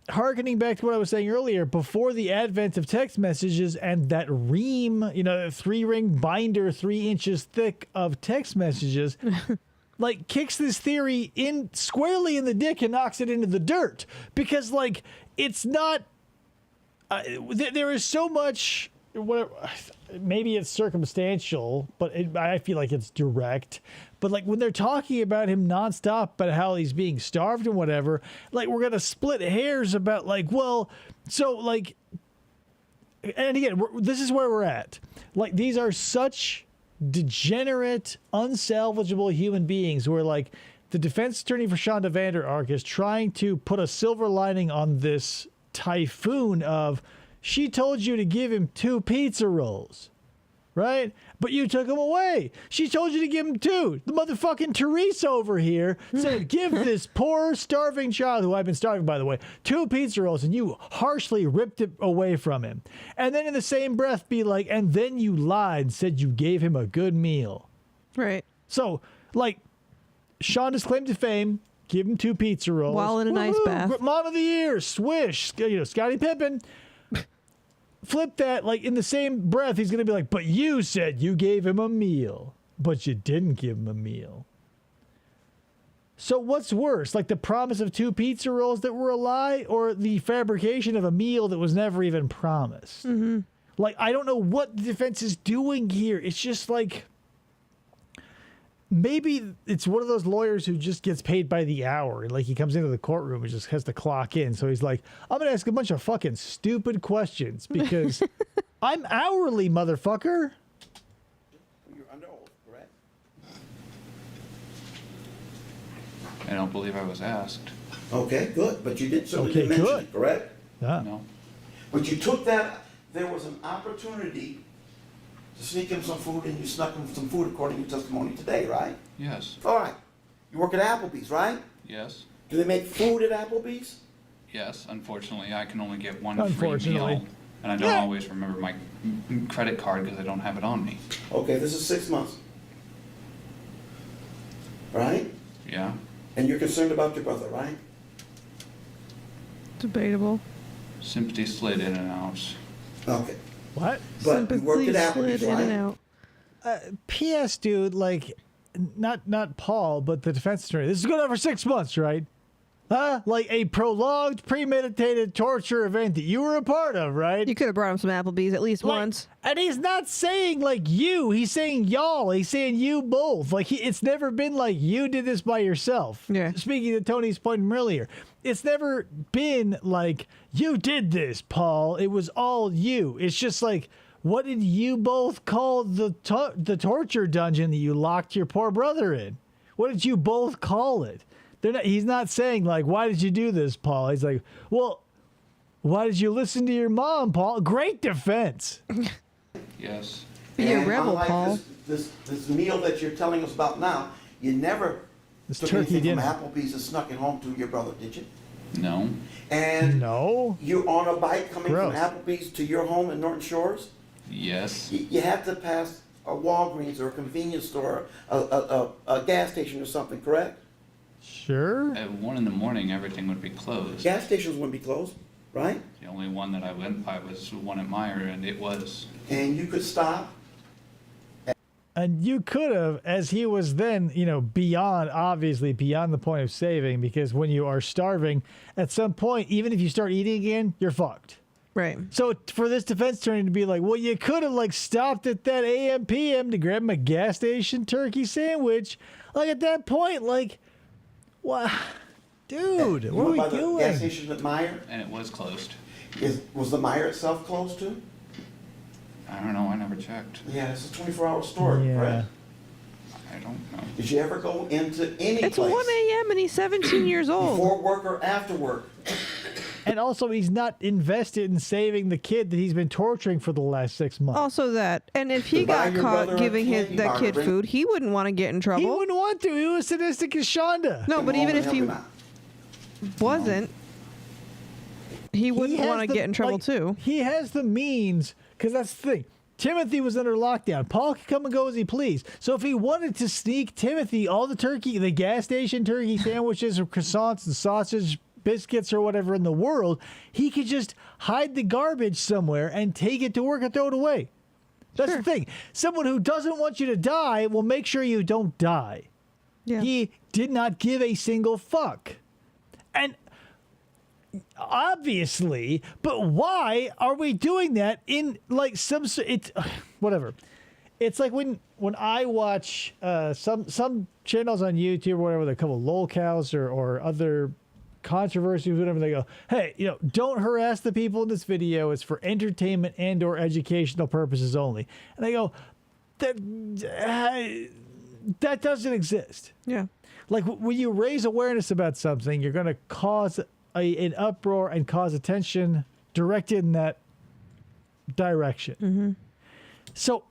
hearkening back to what I was saying earlier, before the advent of text messages and that ream, 3-ring binder, 3 inches thick of text messages, like, kicks this theory in squarely in the dick and knocks it into the dirt. Because, like, it's not, there is so much, whatever, maybe it's circumstantial, but I feel like it's direct. But, like, when they're talking about him nonstop, about how he's being starved and whatever, like, we're going to split hairs about, like, well, so, like, and again, this is where we're at. Like, these are such degenerate, unsalvageable human beings where, like, the defense attorney for Shanda Vander Ark is trying to put a silver lining on this typhoon of, she told you to give him 2 pizza rolls, right? But you took them away. She told you to give him 2. The motherfucking Teresa over here said, give this poor starving child, who I've been starving, by the way, 2 pizza rolls, and you harshly ripped it away from him. And then in the same breath be like, and then you lied, said you gave him a good meal. Right. So, like, Shanda's claim to fame, give him 2 pizza rolls. While in an ice bath. Mom of the year, swish, Scottie Pippen. Flip that, like, in the same breath, he's going to be like, but you said you gave him a meal, but you didn't give him a meal. So what's worse, like the promise of 2 pizza rolls that were a lie, or the fabrication of a meal that was never even promised? Mm-hmm. Like, I don't know what the defense is doing here. It's just like, maybe it's one of those lawyers who just gets paid by the hour. Like, he comes into the courtroom and just has to clock in. So he's like, I'm going to ask a bunch of fucking stupid questions because I'm hourly, motherfucker. You're under oath, correct? I don't believe I was asked. Okay, good, but you did certainly Okay, mention good. it, correct? Yeah. No. But you took that, there was an opportunity to sneak him some food, and you snuck him some food according to your testimony today, right? Yes. All right. You work at Applebee's, right? Yes. Do they make food at Applebee's? Yes. Unfortunately, I can only get one free Unfortunately. meal And I don't always remember my credit card because I don't have it on me. Okay, this is 6 months. Right? Yeah? And you're concerned about your brother, right? Debatable. Sympathy slid in and out. Okay. What? But you worked at Applebee's, slid in and right? out. P.S. dude, like, not Paul, but the defense attorney. This is going on for 6 months, right? Huh? Like a prolonged, premeditated torture event that you were a part of, right? You could have brought him some Applebee's at least Like, once. And he's not saying like you. He's saying y'all. He's saying you both. Like it's never been like you did this by yourself. Yeah. Speaking to Tony's point from earlier, it's never been like you did this, Paul. It was all you. It's just like, what did you both call the torture dungeon that you locked your poor brother in? What did you both call it? He's not saying like, why did you do this, Paul? He's like, well, why did you listen to your mom, Paul? Great defense. Yes. Be a And rebel, unlike Paul. This meal that you're telling us about now, you never This took turkey anything from dinner. Applebee's and snuck it home to your brother, did you? No. And No. you're on a bike coming Gross. from Applebee's to your home in Norton Shores? Yes. You have to pass a Walgreens or a convenience store, a gas station or something, correct? Sure. At 1 in the morning, everything would be closed. Gas stations wouldn't be closed, right? The only one that I went by was the one at Meyer, and it was. And you could stop. And you could have, as he was then, obviously beyond the point of saving, because when you are starving, at some point, even if you start eating again, you're fucked. Right. So for this defense attorney to be like, well, you could have like stopped at that AM PM to grab him a gas station turkey sandwich. Like at that point, like, what, dude? You What are went we by the doing? gas station at Meyer. And it was closed. Was the Meyer itself closed too? I don't know, I never checked. Yeah, it's a 24-hour store, Yeah. correct? I don't know. Did you ever go into any It's place 1 a.m. and he's 17 years old. before work or after work? And also, he's not invested in saving the kid that he's been torturing for the last 6 months. Also that. And if he To buy got your caught brother a giving candy that bar kid to bring- food, he wouldn't want to get in He trouble. wouldn't want to. He was sadistic as Shanda. No, Come but home even and if help he him out. wasn't, he wouldn't has want to the- get in trouble like, too. He has the means, because that's the thing. Timothy was under lockdown. Paul could come and go as he pleased. So if he wanted to sneak Timothy all the gas station turkey sandwiches or croissants and sausage biscuits or whatever in the world, he could just hide the garbage somewhere and take it to work and throw it away. That's the thing. Someone who doesn't want you to die will make sure you don't die. Yeah. He did not give a single fuck. And obviously, but why are we doing that in like whatever. It's like when I watch some channels on YouTube or whatever, with a couple of lol cows or other controversies, whatever, they go, hey, don't harass the people in this video. It's for entertainment and or educational purposes only. And I go, that doesn't exist. Yeah. Like when you raise awareness about something, you're going to cause an uproar and cause attention directed in that direction. Mm-hmm. So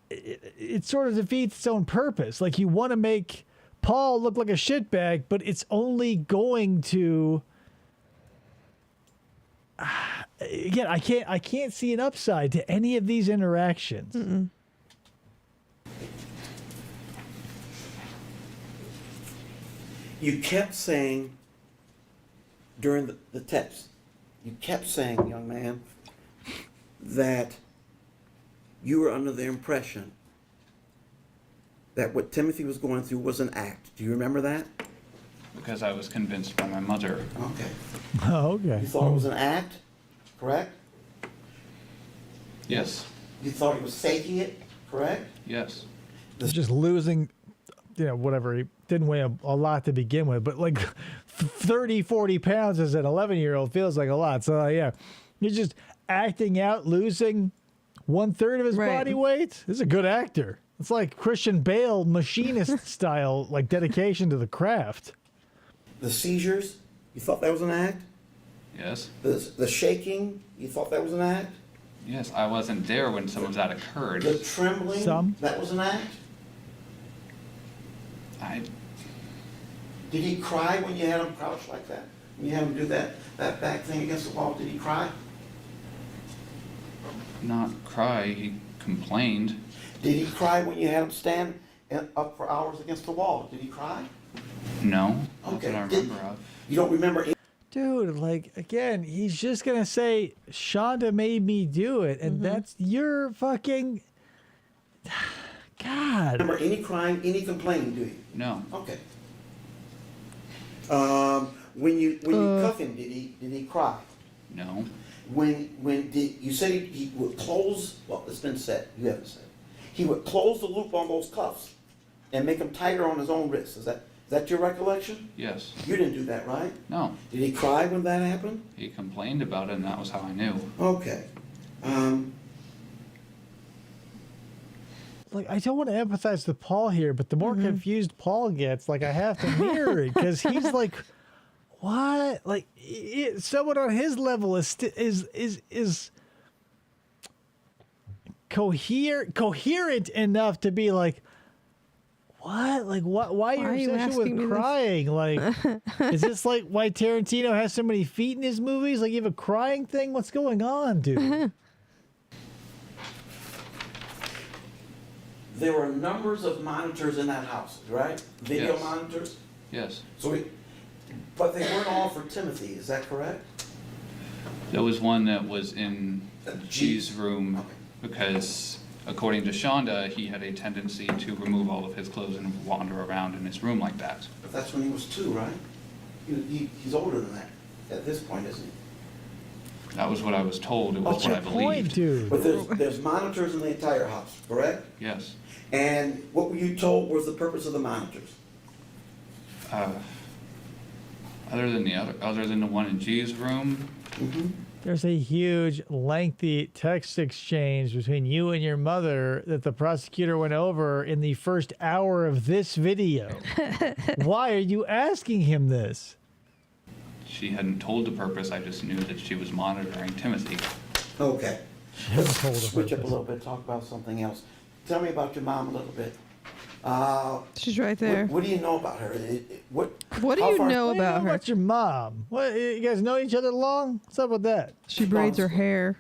it sort of defeats its own purpose. Like you want to make Paul look like a shitbag, but it's only going to. Again, I can't see an upside to any of these interactions. Mm-mm. You kept saying during the text, you kept saying, young man, that you were under the impression that what Timothy was going through was an act. Do you remember that? Because I was convinced by my mother. Okay. Oh, okay. You thought it was an act, correct? Yes. You thought he was faking it, correct? Yes. Just losing, whatever. He didn't weigh a lot to begin with, but like 30, 40 pounds as an 11-year-old feels like a lot. So, yeah, you're just acting out, losing 1/3 of his Right. body weight. This is a good actor. It's like Christian Bale, machinist style, like dedication to the craft. The seizures, you thought that was an act? Yes. The shaking, you thought that was an act? Yes, I wasn't there when some of that occurred. The trembling, Some. that was an act? Did he cry when you had him crouched like that? When you had him do that back thing against the wall, did he cry? Not cry, he complained. Did he cry when you had him stand up for hours against the wall? Did he cry? No, not Okay. that I remember of. You don't remember? Dude, like, again, he's just going to say, Shanda made me do it. And that's your fucking. God. Remember any crying, any complaining, do you? No, Okay. When you cuff him, did he cry? no, When did you said he would close? Well, it's been said. You haven't said. He would close the loop on those cuffs and make them tighter on his own wrists. Is that your recollection? yes, You didn't do that, right? no. Did he cry when that happened? He complained about it, and that was how I knew. Okay. Like, I don't want to empathize with Paul here, but the more confused Paul gets, like, I have to mirror it because he's like, what? Like, someone on his level is coherent enough to be like, what? Like, what? Why Why are you your obsession asking me with this? crying? Like, is this like why Tarantino has so many feet in his movies? Like, you have a crying thing? What's going on, dude? There were numbers of monitors in that house, right? Video Yes. monitors. Yes, But they weren't all for Timothy. Is that correct? there was one that was in G. G's room Okay. because, according to Shanda, he had a tendency to remove all of his clothes and wander around in his room like that. But that's when he was 2, right? He's older than that at this point, isn't he? That was what I was told. It was What's what your I point, believed. dude? But there's monitors in the entire house, correct? Yes. And what were you told was the purpose of the monitors? Other than the one in G's room, There's a huge, lengthy text exchange between you and your mother that the prosecutor went over in the first hour of this video. Why are you asking him this? she hadn't told the purpose. I just knew that she was monitoring Timothy. Okay. Haven't Let's told the switch up a purpose. little bit, talk about something else. Tell me about your mom a little bit. She's right there. What do you know about her? What do how you far- know What do you about her? about your mom? What, you guys know each other long? What's up with that? She braids her hair.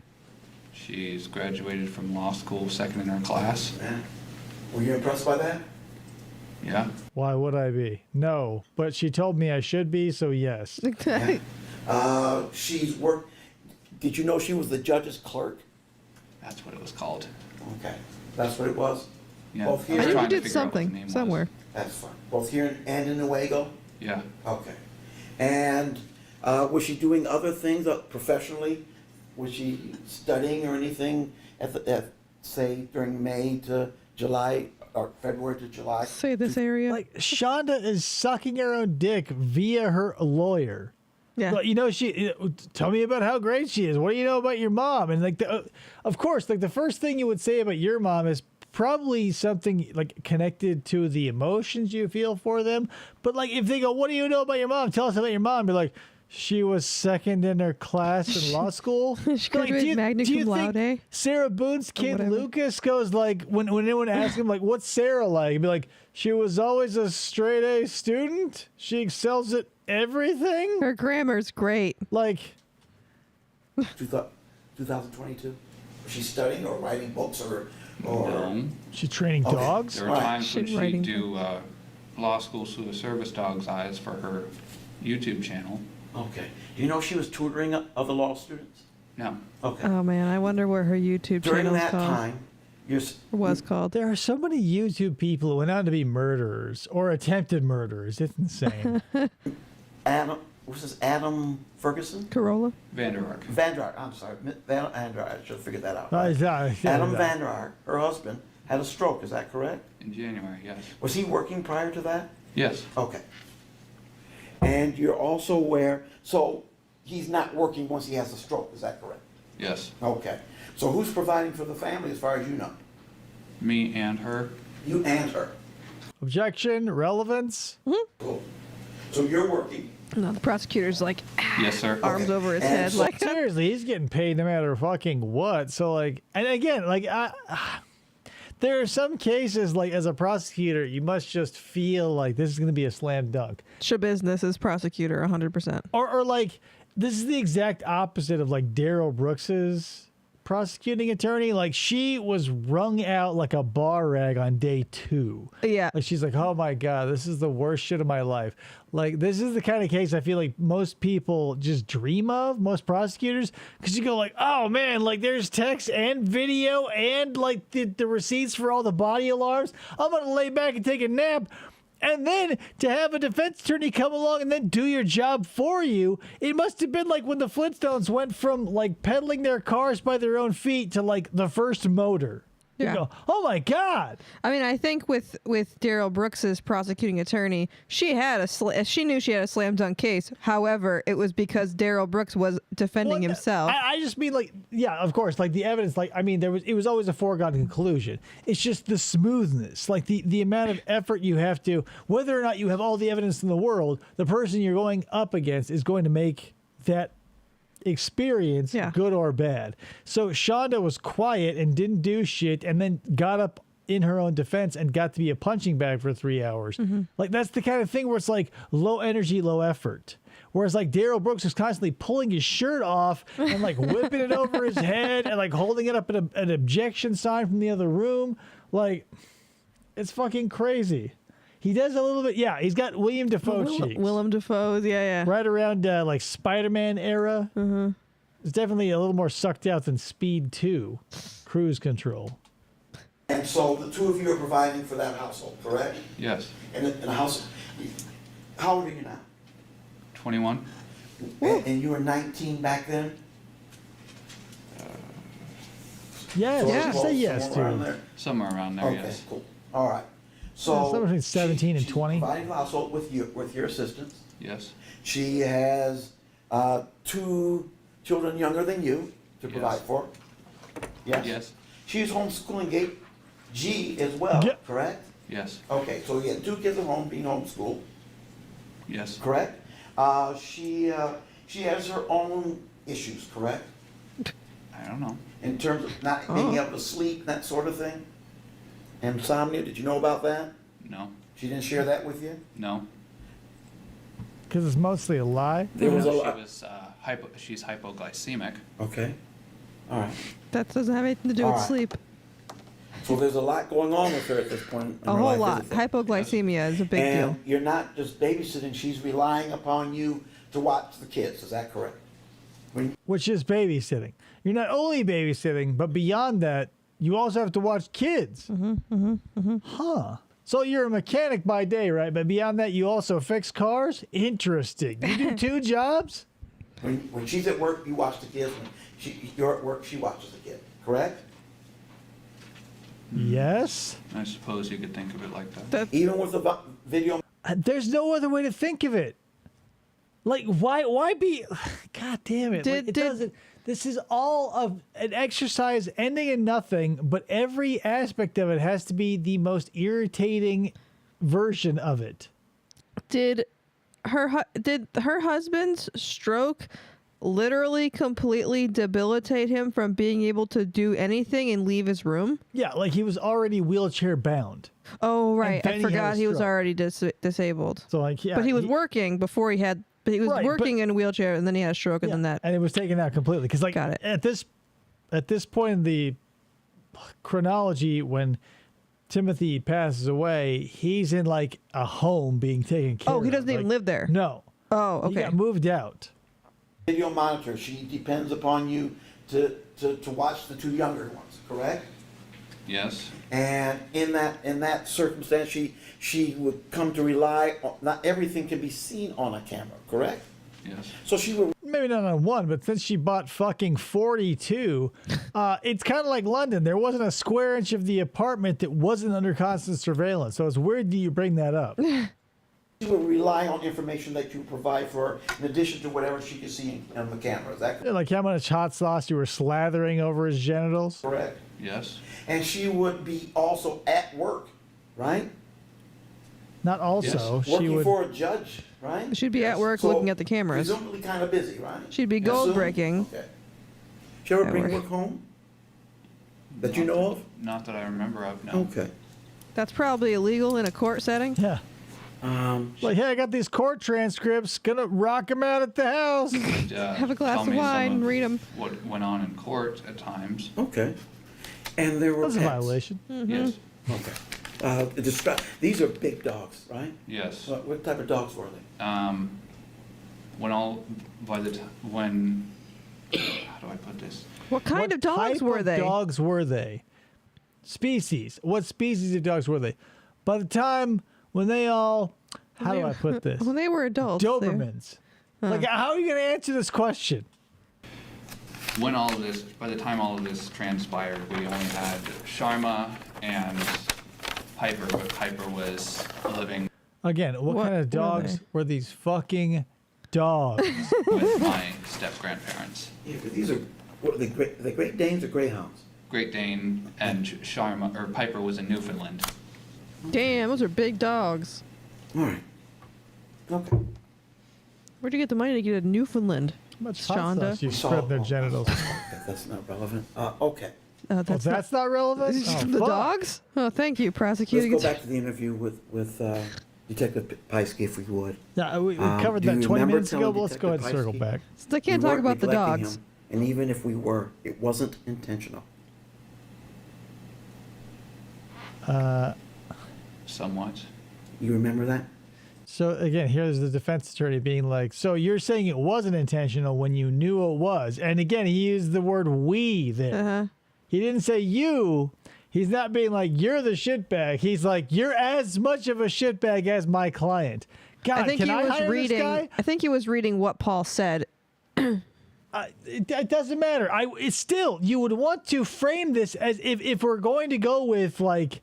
She's graduated from law school, second in her class. Yeah. Were you impressed by that? Yeah. Why would I be? No, but she told me I should be, so yes. She's worked. Did you know she was the judge's clerk? That's what it was called. Okay, that's what it was. Yeah. Both I here. was I knew trying he to did figure out what the something name was. somewhere. That's fine. Both here and in Nuevo. Yeah. Okay. And was she doing other things professionally? Was she studying or anything say during May to July or February to July? Say this area. Like, Shanda is sucking her own dick via her lawyer. Yeah. But, you know, tell me about how great she is. What do you know about your mom? And like, of course, like the first thing you would say about your mom is probably something like connected to the emotions you feel for them. But like, if they go, "What do you know about your mom? Tell us about your mom." Be like, "She was second in her class in law school." She graduated magna cum laude. Sarah Boone's kid whatever. Lucas goes like, when anyone asks him like, "What's Sarah like?" He'd be like, "She was always a straight A student. She excels at everything." Her grammar's great. Like, 2022. Was she studying or writing books or? No. she's training Okay. dogs. There were Right. times when Shit writing. she'd do law school through the service dog's eyes for her YouTube channel. Okay. Do you know she was tutoring other law students? No. Okay. Oh man, I wonder what her YouTube During channel is that called. time, you're, Or was called. There are so many YouTube people who went on to be murderers or attempted murderers. It's insane. Adam, was this Adam Ferguson? Corolla. Vanderark. Vanderark, I'm sorry. Vanderark, I should have figured that out. Yeah, Adam that. Vanderark, her husband, had a stroke, is that correct? In January, yes. Was he working prior to that? Yes. Okay. And you're also aware, so he's not working once he has a stroke, is that correct? Yes. Okay. So who's providing for the family as far as you know? Me and her. You and her. Objection, relevance. Cool. So you're working. No, the prosecutor's like Yes, sir. arms Okay. over his And head, so- like Seriously, he's getting paid no matter fucking what. So like, and again, like, there are some cases like as a prosecutor, you must just feel like this is going to be a slam dunk, business is prosecutor 100%. or like this is the exact opposite of like Daryl Brooks's prosecuting attorney, like she was wrung out like a bar rag on day 2. Yeah. Like she's like, oh my God, this is the worst shit of my life. Like this is the kind of case I feel like most people just dream of, most prosecutors, because you go like, oh man, like there's text and video and like the receipts for all the body alarms. I'm going to lay back and take a nap. And then to have a defense attorney come along and then do your job for you, it must have been like when the Flintstones went from like pedaling their cars by their own feet to like the first motor. You Yeah. go, oh my God. I mean, I think with Daryl Brooks's prosecuting attorney, she knew she had a slam dunk case. However, it was because Daryl Brooks was defending Well, himself. I just mean like, yeah, of course, like the evidence, like, I mean, it was always a foregone conclusion. It's just the smoothness, like the amount of effort you have to, whether or not you have all the evidence in the world, the person you're going up against is going to make that experience, good or bad. So Shanda was quiet and didn't do shit and then got up in her own defense and got to be a punching bag for 3 hours. Like that's the kind of thing where it's like low energy, low effort. Whereas like Daryl Brooks is constantly pulling his shirt off and like whipping it over his head and like holding it up at an objection sign from the other room. Like it's fucking crazy. He does a little bit, yeah. He's got William Dafoe cheeks. Willem Dafoe's, yeah. Right around like Spider-Man era. It's definitely a little more sucked out than Speed 2, Cruise Control. And so the two of you are providing for that household, correct? Yes. And the house, how old are you now? 21? And you were 19 back then? Yes, So just say yes somewhere around to. there? Somewhere around there, Okay, yes. cool. All right. So Somewhere between 17 and 20. She's providing the household with your assistance. Yes. She has 2 children younger than you to provide Yes. for. Yes. Yes. She's homeschooling G as well, Yep. correct? Yes. Okay, so you had 2 kids at home being homeschooled, Yes. correct? She has her own issues, correct? I don't know. In terms of not being able to sleep, that sort of thing? Insomnia, did you know about that? No. She didn't share that with you? No. Because it's mostly a lie. There was a She lot. was, she's hypoglycemic. Okay, all right. That doesn't have anything to do All with right. sleep. So there's a lot going on with her at this point. in A her whole life, lot. isn't there? Hypoglycemia is a big And deal. you're not just babysitting, she's relying upon you to watch the kids, is that correct? Which is babysitting. You're not only babysitting, but beyond that, you also have to watch kids. Huh. So you're a mechanic by day, right? But beyond that, you also fix cars? Interesting. You do 2 jobs? When she's at work, you watch the kids. When you're at work, she watches the kid, correct? Yes. I suppose you could think of it like that. Even with the video. There's no other way to think of it. Like, why be... God damn it. Like, it doesn't... This is all of an exercise ending in nothing, but every aspect of it has to be the most irritating version of it. Did her husband's stroke literally completely debilitate him from being able to do anything and leave his room? Yeah, like he was already wheelchair bound. Oh, right. then I he had forgot a he was stroke. already disabled. So like, yeah. But he was working before he had... But he was Right, working but- in a wheelchair, and then he had a stroke, and Yeah, then that... and it was taken out completely because like Got it. at this point in the chronology when Timothy passes away, he's in like a home being taken care of. Oh, he doesn't even Like, live there. No. Oh, He okay. got moved out. Video monitor, she depends upon you to watch the 2 younger ones, correct? Yes. And in that circumstance, she would come to rely on, not everything can be seen on a camera, correct? Yes. So she would Maybe not on 1, but since she bought fucking 42, it's kind of like London. There wasn't a square inch of the apartment that wasn't under constant surveillance. So it's weird that you bring that up. she would rely on information that you provide for her in addition to whatever she could see on the camera, is that Like how much hot sauce you were slathering over his genitals. correct? Yes. And she would be also at work, right? Not also. Yes. She Working would. for a judge, right? She'd be at work So, looking at the cameras. Presumably kind of busy, right? She'd be Assume? gold breaking. Okay. She ever At bring work. work home? That you know of? Not that I remember of, no. Okay. That's probably illegal in a court setting. Yeah. Like, hey, I got these court transcripts. Gonna rock them out at the house. Have a glass tell of me some wine and read 'em. What went on in court at times. Okay. And there were That's a pets. violation. Yes, Okay. These are big dogs, right? yes. What type of dogs were they? When how do I put this? What kind What of dogs type were of they? Dogs were they? Species. What species of dogs were they? By the time when they all, how do I put this? When they were adults. they- Dobermans. Like, how are you going to answer this question? When all of this, by the time all of this transpired, we only had Sharma and Piper, but Piper was living Again, what What kind of were dogs they? were these fucking dogs? with my step-grandparents. Yeah, but these are, what are they, Great Danes or Greyhounds? Great Dane and Sharma, or Piper was in Newfoundland. Damn, those are big dogs. All right. Okay. Where'd you get the money to get a Newfoundland? How much hot Shonda? sauce you spread in their genitals? That's not relevant. Okay. That's not relevant? Oh, the fuck. dogs? Oh, thank you, Let's prosecuting. go back to the interview with Detective Piesky, if we would. Yeah, we covered Do you that 20 remember minutes ago, telling but let's go ahead and Detective circle Piesky back. They can't we talk weren't about the neglecting dogs. him, and even if we were, it wasn't intentional. Somewhat. You remember that? So again, here's the defense attorney being like, so you're saying it wasn't intentional when you knew it was. And again, he used the word we there. Uh-huh. He didn't say you. He's not being like, you're the shitbag. He's like, you're as much of a shitbag as my client. God, I think can he I was hire reading. this guy? I think he was reading what Paul said. It doesn't matter. It's still, you would want to frame this as if we're going to go with like,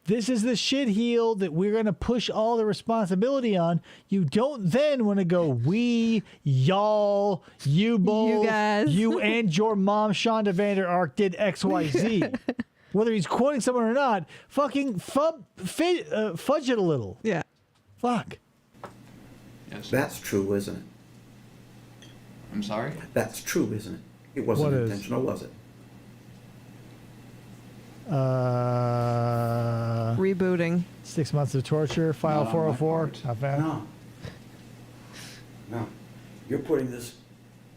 this is the shit heel that we're going to push all the responsibility on. You don't then want to go, we, y'all, you both, You guys. you and your mom, Shanda Vander Ark, did X, Y, Z. Whether he's quoting someone or not, fucking fudge it a little. Yeah. Fuck. Yes. That's true, isn't it? I'm sorry? That's true, isn't it? It wasn't What is? intentional, was it? Rebooting. 6 months of torture, file Not on my 404. part. Not bad. No. No. You're putting this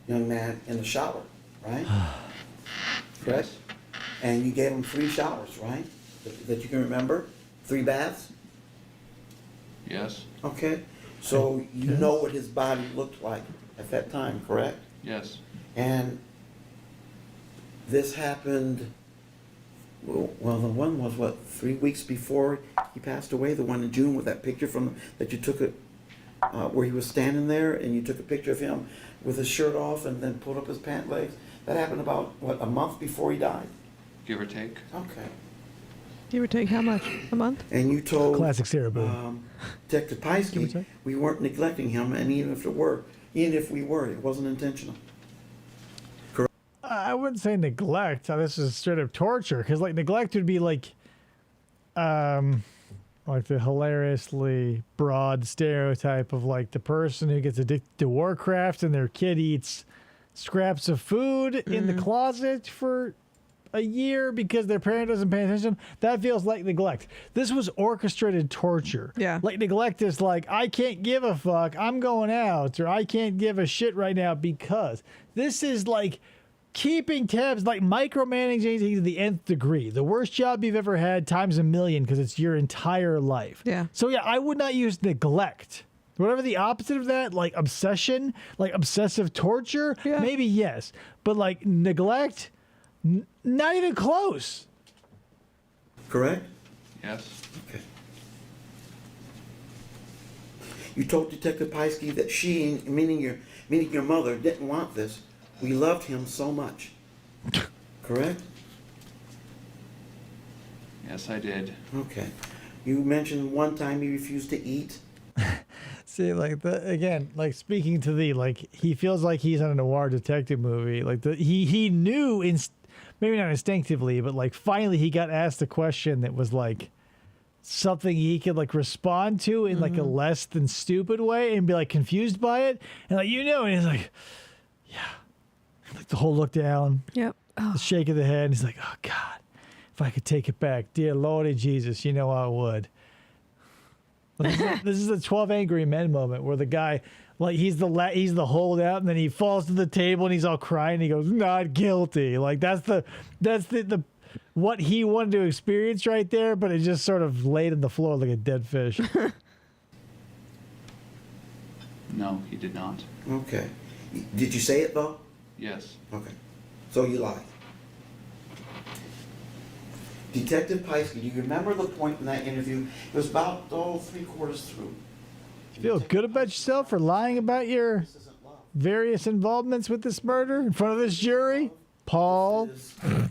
young man in the shower, right? Correct? Yes. And you gave him 3 showers, right? That you can remember? 3 baths? Yes. Okay. So you know what his body looked like at that time, correct? Yes. And this happened, well, the one was what, 3 weeks before he passed away? The one in June with that picture that you took where he was standing there and you took a picture of him with his shirt off and then pulled up his pant legs? That happened about, what, a month before he died? Give or take. Okay. Give or take how much? A month? And you told Classic Sarah Boone. Detective Give or Piesky take. we weren't neglecting him, and even if we were, it wasn't intentional. I wouldn't say neglect. This is straight up torture because like neglect would be like the hilariously broad stereotype of like the person who gets addicted to Warcraft and their kid eats scraps of food in the closet for a year because their parent doesn't pay attention. That feels like neglect. This was orchestrated torture. Yeah. Like neglect is like, I can't give a fuck, I'm going out, or I can't give a shit right now because. This is like keeping tabs, like micromanaging to the nth degree. The worst job you've ever had times a million because it's your entire life. Yeah. So yeah, I would not use neglect. Whatever the opposite of that, like obsession, like obsessive torture, Yeah. maybe yes. But like neglect, not even close. Correct? Yes. Okay. You told Detective Piesky that she, meaning your mother, didn't want this. We loved him so much. Correct? Yes, I did. Okay. You mentioned one time he refused to eat. See, like again, like speaking to the like, he feels like he's on a noir detective movie. Like he knew maybe not instinctively, but like finally he got asked a question that was like something he could like respond to in like a less than stupid way and be like confused by it, and like and he's like, yeah, like the whole look down, Yep. the shake of the head, and he's like, oh God, if I could take it back, dear Lordy Jesus, I would. This is a 12 Angry Men moment where the guy, like, he's the holdout, and then he falls to the table and he's all crying. And he goes, "Not guilty." Like that's the what he wanted to experience right there, but it just sort of laid on the floor like a dead fish. No, he did not. Okay. Did you say it though? Yes. Okay. So you lied. Detective Piesky, do you remember the point in that interview? It was about, 3/4 through. Feel good about yourself for lying about your This isn't love. various involvements with this murder in front of this jury, Paul? This is,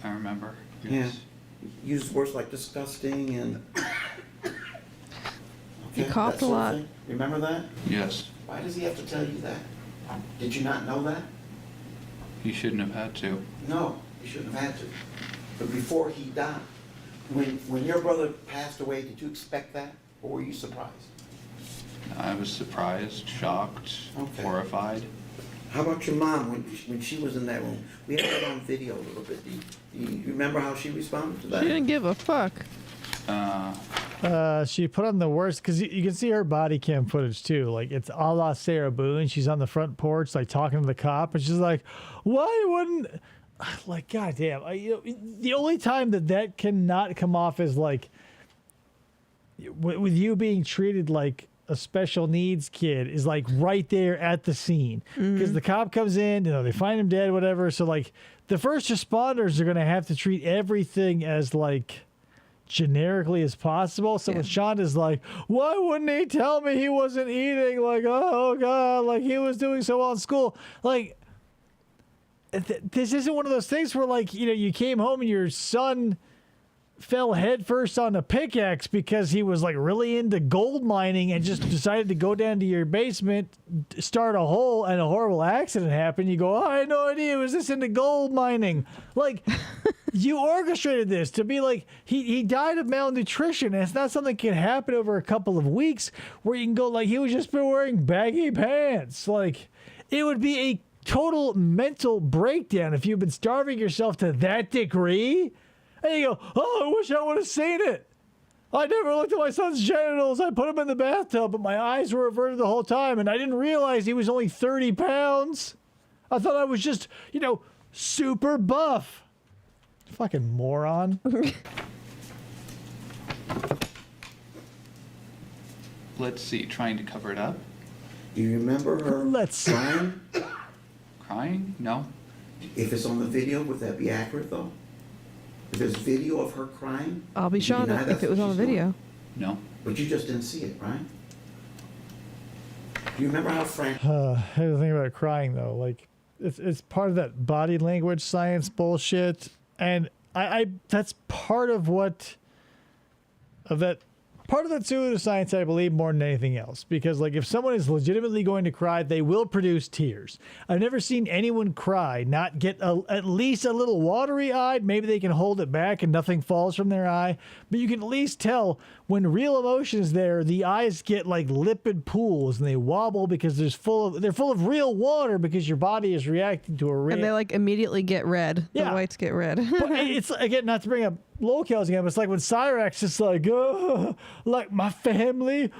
I remember. yeah. Yes. Used words like disgusting and. He Okay, coughed that a sort of lot. thing. Remember that? Yes. Why does he have to tell you that? Did you not know that? He shouldn't have had to. No, he shouldn't have had to. But before he died, when your brother passed away, did you expect that, or were you surprised? I was surprised, shocked, Okay. horrified. How about your mom when she was in that room? We have that on video a little bit. Do you remember how she responded to that? She didn't give a fuck. She put on the worst because you can see her body cam footage too. Like it's a la Sarah Boone. She's on the front porch, like talking to the cop, and she's like, "Why wouldn't?" Like, goddamn. The only time that cannot come off as like with you being treated like a special needs kid is like right there at the scene because the cop comes in, they find him dead, whatever. So like the first responders are gonna have to treat everything as like generically as possible. So when Shanda's like, "Why wouldn't he tell me he wasn't eating?" Like, oh god, like he was doing so well in school. Like this isn't one of those things where like you came home and your son fell headfirst on a pickaxe because he was like really into gold mining and just decided to go down to your basement, start a hole, and a horrible accident happened. You go, "Oh, I had no idea he was this into gold mining." Like, you orchestrated this to be like, he died of malnutrition, and it's not something that can happen over a couple of weeks where you can go like, he was just been wearing baggy pants. Like, it would be a total mental breakdown if you've been starving yourself to that degree. And you go, "Oh, I wish I would have seen it. I never looked at my son's genitals. I put him in the bathtub, but my eyes were averted the whole time, and I didn't realize he was only 30 pounds. I thought I was just, super buff." Fucking moron. Let's see, trying to cover it up. Do you remember her Let's- crying? Crying? No. If it's on the video, would that be accurate though? If there's video of her crying? I'll be would you deny Shanda that's if it was what on the she's doing? video. No. But you just didn't see it, right? Do you remember how Frank? Here's the thing about crying though, like it's part of that body language science bullshit, and I that's part of that pseudoscience I believe more than anything else, because like if someone is legitimately going to cry, they will produce tears. I've never seen anyone cry not get at least a little watery eyed. Maybe they can hold it back and nothing falls from their eye, but you can at least tell when real emotion is there. The eyes get like lipid pools and they wobble because they're full of real water because your body is reacting to a real. And they like immediately get red. Yeah. The whites get red. But it's again, not to bring up locales again, but it's like when Cyrax is like, like my family,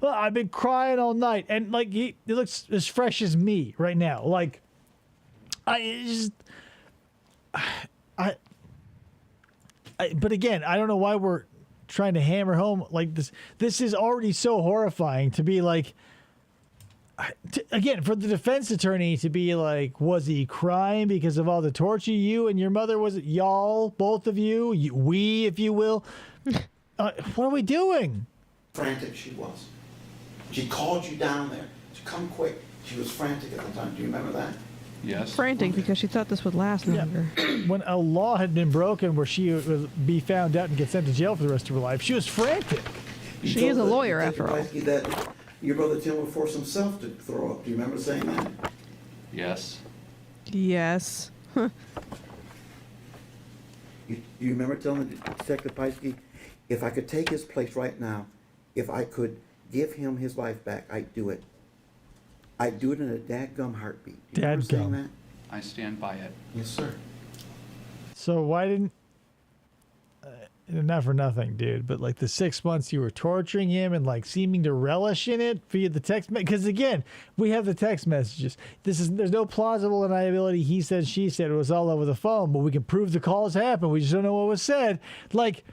I've been crying all night, and like he looks as fresh as me right now. Like, but again, I don't know why we're trying to hammer home like this. This is already so horrifying to be like. Again, for the defense attorney to be like, was he crying because of all the torture you and your mother, was it y'all, both of you, we, if you will? What are we doing? Frantic she was. She called you down there to come quick. She was frantic at the time. Do you remember that? Yes. Frantic because she thought this would last longer. When a law had been broken where she would be found out and get sent to jail for the rest of her life, she was frantic. You She told is a the lawyer, detective after all. Piesky that your brother Tim would force himself to throw up. Do you remember saying that? Yes. Yes. You remember telling Detective Piesky, if I could take his place right now, if I could give him his life back, I'd do it. I'd do it in a dadgum heartbeat. Do you remember saying Dadgum. that? I stand by it. Yes, sir. So why didn't? Not for nothing, dude, but like the 6 months you were torturing him and like seeming to relish in it via the text, because again, we have the text messages. There's no plausible deniability. He said, she said. It was all over the phone, but we can prove the calls happened. We just don't know what was said. Like,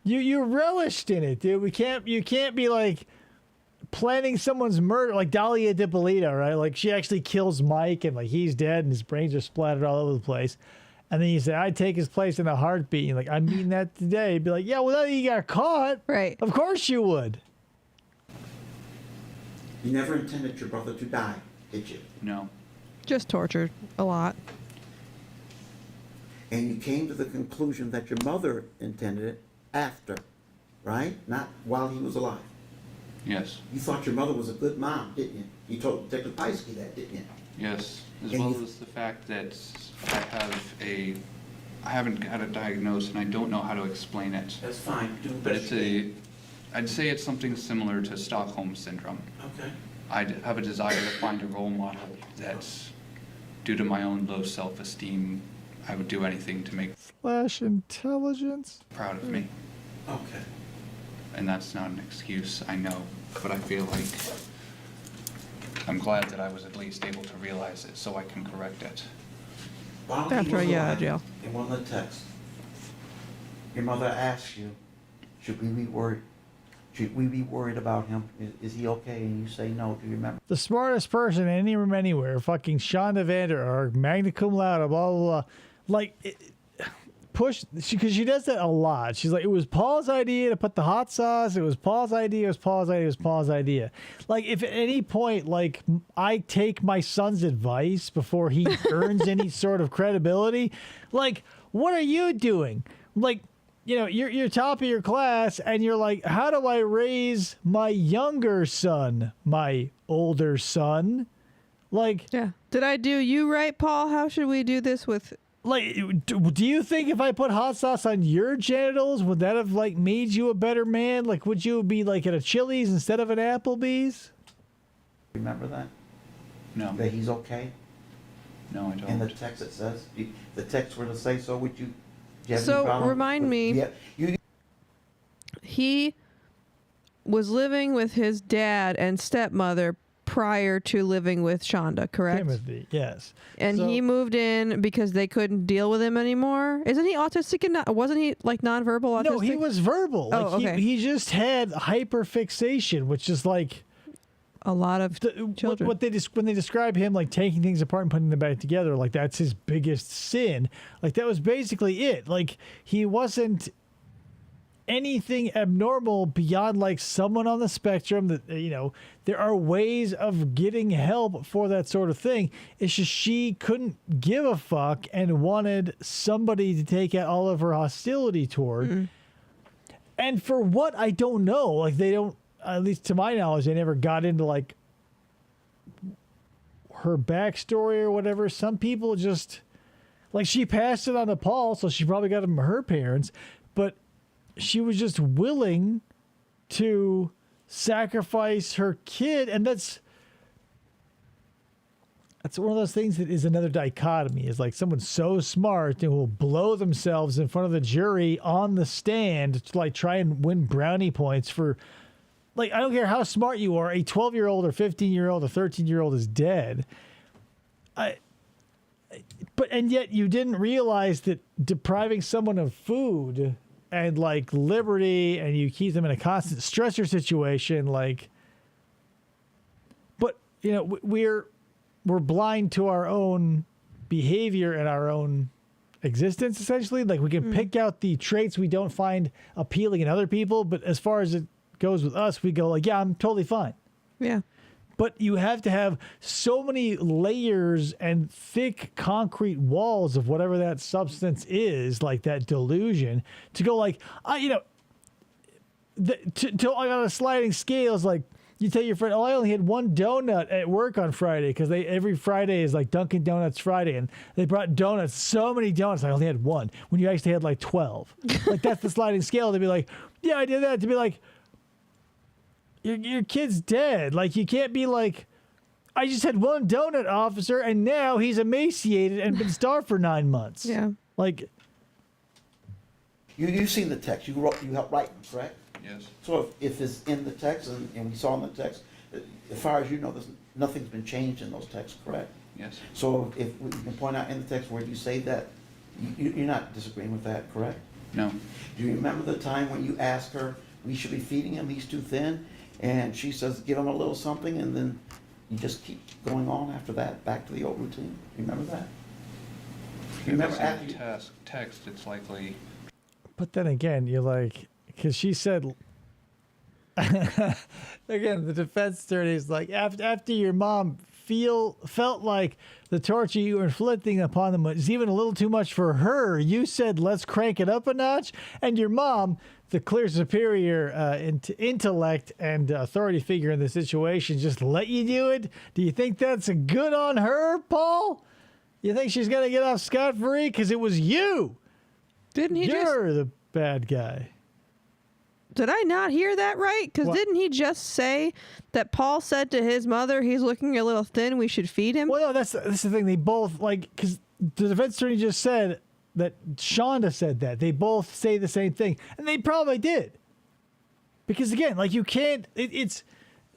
you relished in it, dude. You can't be like planning someone's murder, like Dahlia Dippolito, right? Like she actually kills Mike and like he's dead and his brains are splattered all over the place. And then you say, I'd take his place in a heartbeat. You're like, I mean that today. You'd be like, yeah, well, now that you got caught. Right. Of course you would. You never intended your brother to die, did you? No. Just tortured a lot. And you came to the conclusion that your mother intended it after, right? Not while he was alive. Yes. You thought your mother was a good mom, didn't you? You told Detective Pieskey that, didn't you? Yes. As And well you- as the fact that I haven't got it diagnosed and I don't know how to explain it. That's fine. Do the But best it's you I'd say it's something similar to Stockholm Syndrome. can. Okay. I have a desire to find a role model that, due to my own low self-esteem, I would do anything to make / intelligence. proud of me. Okay. And that's not an excuse, I know, but I feel like I'm glad that I was at least able to realize it so I can correct it. While he After was a year out alive, of jail. in one of the texts, your mother asked you, should we be worried? Should we be worried about him? Is he okay? And you say no. Do you remember? The smartest person in any room anywhere, fucking Shanda Vander, or magna cum laude, blah, blah, blah. Like, because she does that a lot. She's like, it was Paul's idea to put the hot sauce. It was Paul's idea. It was Paul's idea. It was Paul's idea. Like, if at any point, like, I take my son's advice before he earns any sort of credibility, like, what are you doing? Like, you know, you're top of your class, and you're like, how do I raise my younger son, my older son? Like, Yeah. Did I do you right, Paul? How should we do this with... like, do you think if I put hot sauce on your genitals, would that have like made you a better man? Like, would you be like at a Chili's instead of an Applebee's? Remember that? No, That he's okay? no, I In the don't. text it says, the text were to say so, would you? Do you have So, any problem remind with- me- Yeah, you He was living with his dad and stepmother prior to living with Shanda, correct? Timothy, yes. And So- he moved in because they couldn't deal with him anymore. Isn't he autistic? And not, wasn't he like nonverbal autistic? No, he was verbal. Oh, Like, okay. he just had hyperfixation, which is like a lot of children. what they when they describe him like taking things apart and putting them back together, like that's his biggest sin. Like that was basically it. Like he wasn't anything abnormal beyond like someone on the spectrum that, you know, there are ways of getting help for that sort of thing. It's just she couldn't give a fuck and wanted somebody to take out all of her hostility toward. And for what, I don't know. Like they don't, at least to my knowledge, they never got into like her backstory or whatever. Some people just like she passed it on to Paul, so she probably got it from her parents, but she was just willing to sacrifice her kid, and that's one of those things that is another dichotomy. Is like someone so smart and will blow themselves in front of the jury on the stand to like try and win brownie points for, like, I don't care how smart you are, a 12-year-old or 15-year-old or 13-year-old is dead. And yet you didn't realize that depriving someone of food and like liberty, and you keep them in a constant stressor situation, like, but you know, we're blind to our own behavior and our own existence, essentially. Like we can pick out the traits we don't find appealing in other people, but as far as it goes with us, we go like, yeah, I'm totally fine. Yeah. But you have to have so many layers and thick concrete walls of whatever that substance is, like that delusion, to go like, you know, on a sliding scale is like, you tell your friend, oh, I only had one donut at work on Friday, because every Friday is like Dunkin' Donuts Friday, and they brought donuts, so many donuts, I only had one, when you actually had like 12. Like that's the sliding scale. To be like, yeah, I did that. To be like, your kid's dead. Like you can't be like, I just had one donut, officer, and now he's emaciated and been starved for 9 months. Yeah. Like You've seen the text, you helped write them, correct? Yes. So if it's in the text, and we saw in the text, as far as you know, nothing's been changed in those texts, correct? Yes. So if we can point out in the text where you say that, you're not disagreeing with that, correct? No. Do you remember the time when you asked her, we should be feeding him, he's too thin? And she says, give him a little something, and then you just keep going on after that, back to the old routine? You remember that? You remember If after it's you... in the text, it's likely, But then again, you're like, because she said, again, the defense attorney is like, after your mom felt like the torture you were inflicting upon them was even a little too much for her, you said, let's crank it up a notch. And your mom, the clear superior intellect and authority figure in the situation, just let you do it. Do you think that's a good on her, Paul? You think she's going to get off scot-free? Because it was you. Didn't he You're the bad guy. Did I not hear that right? Because What? didn't he just say that Paul said to his mother, he's looking a little thin, we should feed him? Well, no, that's the thing. They both, like, because the defense attorney just said that Shanda said that. They both say the same thing. And they probably did. Because, again, like, you can't, it's,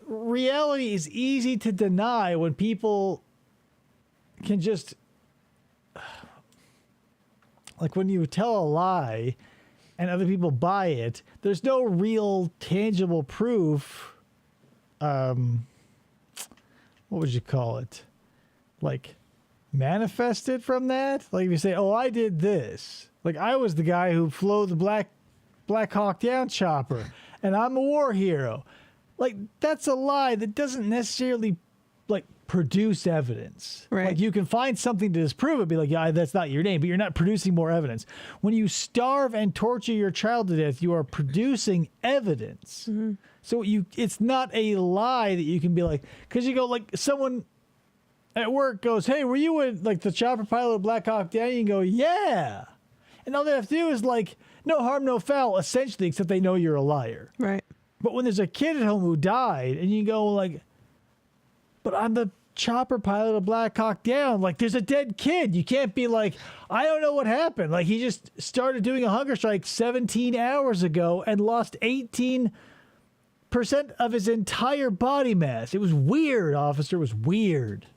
reality is easy to deny when people can just, like, when you tell a lie and other people buy it, there's no real tangible proof. What would you call it? Like, manifested from that? Like, if you say, oh, I did this. Like, I was the guy who flew the Black Hawk Down chopper, and I'm a war hero. Like, that's a lie that doesn't necessarily, like, produce evidence. Right. Like, you can find something to disprove it, be like, yeah, that's not your name, but you're not producing more evidence. When you starve and torture your child to death, you are producing evidence. Mm-hmm. So it's not a lie that you can be like, because you go, like, someone at work goes, hey, were you in, like, the chopper pilot of Black Hawk Down? You can go, yeah. And all they have to do is, like, no harm, no foul, essentially, except they know you're a liar. Right. But when there's a kid at home who died, and you go, like, but I'm the chopper pilot of Black Hawk Down, like, there's a dead kid. You can't be like, I don't know what happened. Like, he just started doing a hunger strike 17 hours ago and lost 18% of his entire body mass. It was weird, officer. It was weird.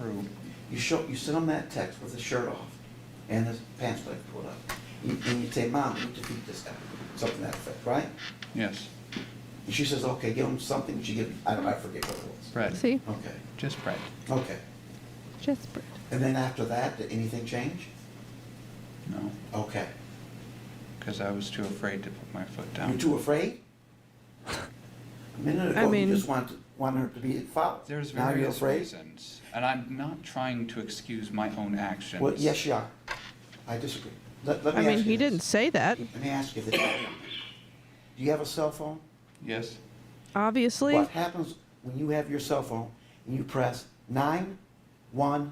true. You send them that text with his shirt off and his pants leg pulled up. And you say, Mom, we need to feed this guy. Something to that effect, right? Yes. And she says, okay, give him something. She gives, I forget what it was. Bread. See? Okay, Just bread. okay. Just bread. And then after that, did anything change? No. Okay. Because I was too afraid to put my foot You're down. too afraid? A minute ago, you just wanted her to be followed. There's Now you're various afraid? reasons. And I'm not trying to excuse my own actions. Well, yes, you are. I disagree. Let me I mean, ask you he this. didn't say that. Let me ask you this. Do you have a cell phone? Yes. Obviously. What happens when you have your cell phone and you press 911?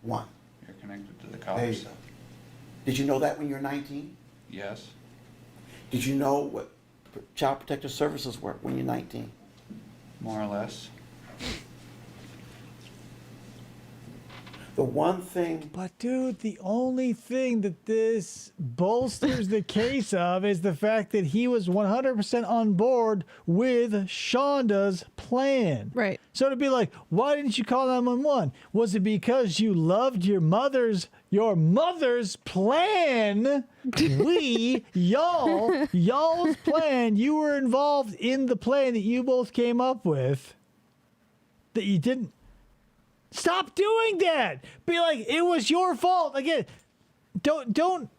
You're connected to the cops. There you go. Did you know that when you were 19? Yes. Did you know what Child Protective Services were when you're 19? More or less. The one thing, But, dude, the only thing that this bolsters the case of is the fact that he was 100% on board with Shanda's plan. Right. So to be like, why didn't you call 911? Was it because you loved your mother's plan? Y'all's plan. You were involved in the plan that you both came up with. That you didn't. Stop doing that. Be like, it was your fault. Again, don't.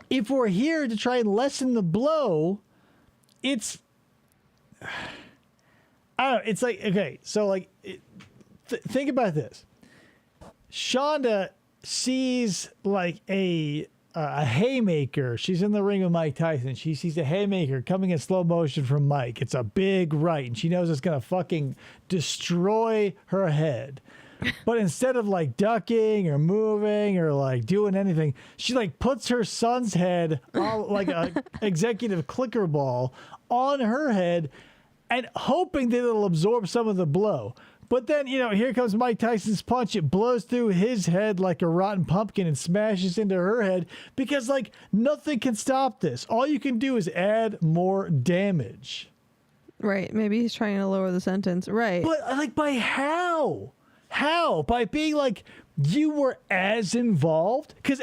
If we're here to try and lessen the blow, it's. I don't know. It's like, okay, so like, think about this. Shanda sees like a haymaker. She's in the ring with Mike Tyson. She sees a haymaker coming in slow motion from Mike. It's a big right, and she knows it's gonna fucking destroy her head. But instead of like ducking or moving or like doing anything, she like puts her son's head on like a executive clicker ball on her head and hoping that it'll absorb some of the blow. But then, here comes Mike Tyson's punch. It blows through his head like a rotten pumpkin and smashes into her head because, nothing can stop this. All you can do is add more damage. Right. Maybe he's trying to lower the sentence. Right. But, by how? How? By being you were as involved? Because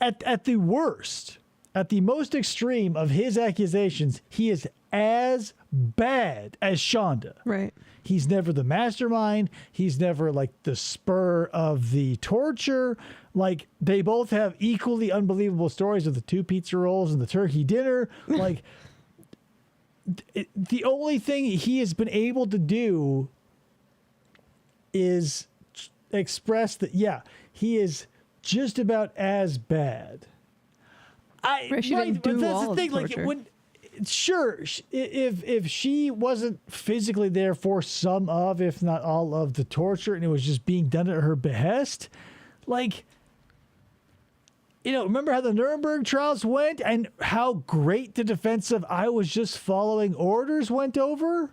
at the worst, at the most extreme of his accusations, he is as bad as Shanda. Right. He's never the mastermind. He's never the spur of the torture. They both have equally unbelievable stories of the 2 pizza rolls and the turkey dinner. The only thing he has been able to do is express that, he is just about as bad. Right, she didn't do all of the torture. Sure, if she wasn't physically there for some of, if not all of the torture, and it was just being done at her behest, remember how the Nuremberg trials went and how great the defense of I was just following orders went over?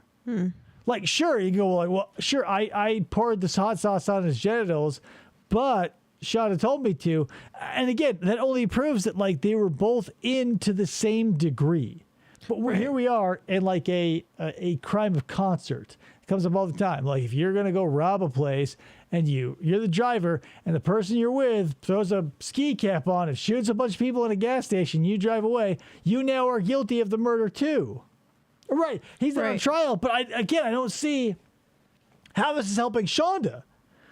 Sure, you go sure, I poured this hot sauce on his genitals, but Shanda told me to. And again, that only proves that they were both in to the same degree. But here we are in a crime of concert. It comes up all the time. If you're going to go rob a place and you're the driver and the person you're with throws a ski cap on and shoots a bunch of people in a gas station, you drive away, you now are guilty of the murder too. Right. He's not on trial, but I don't see how this is helping Shanda.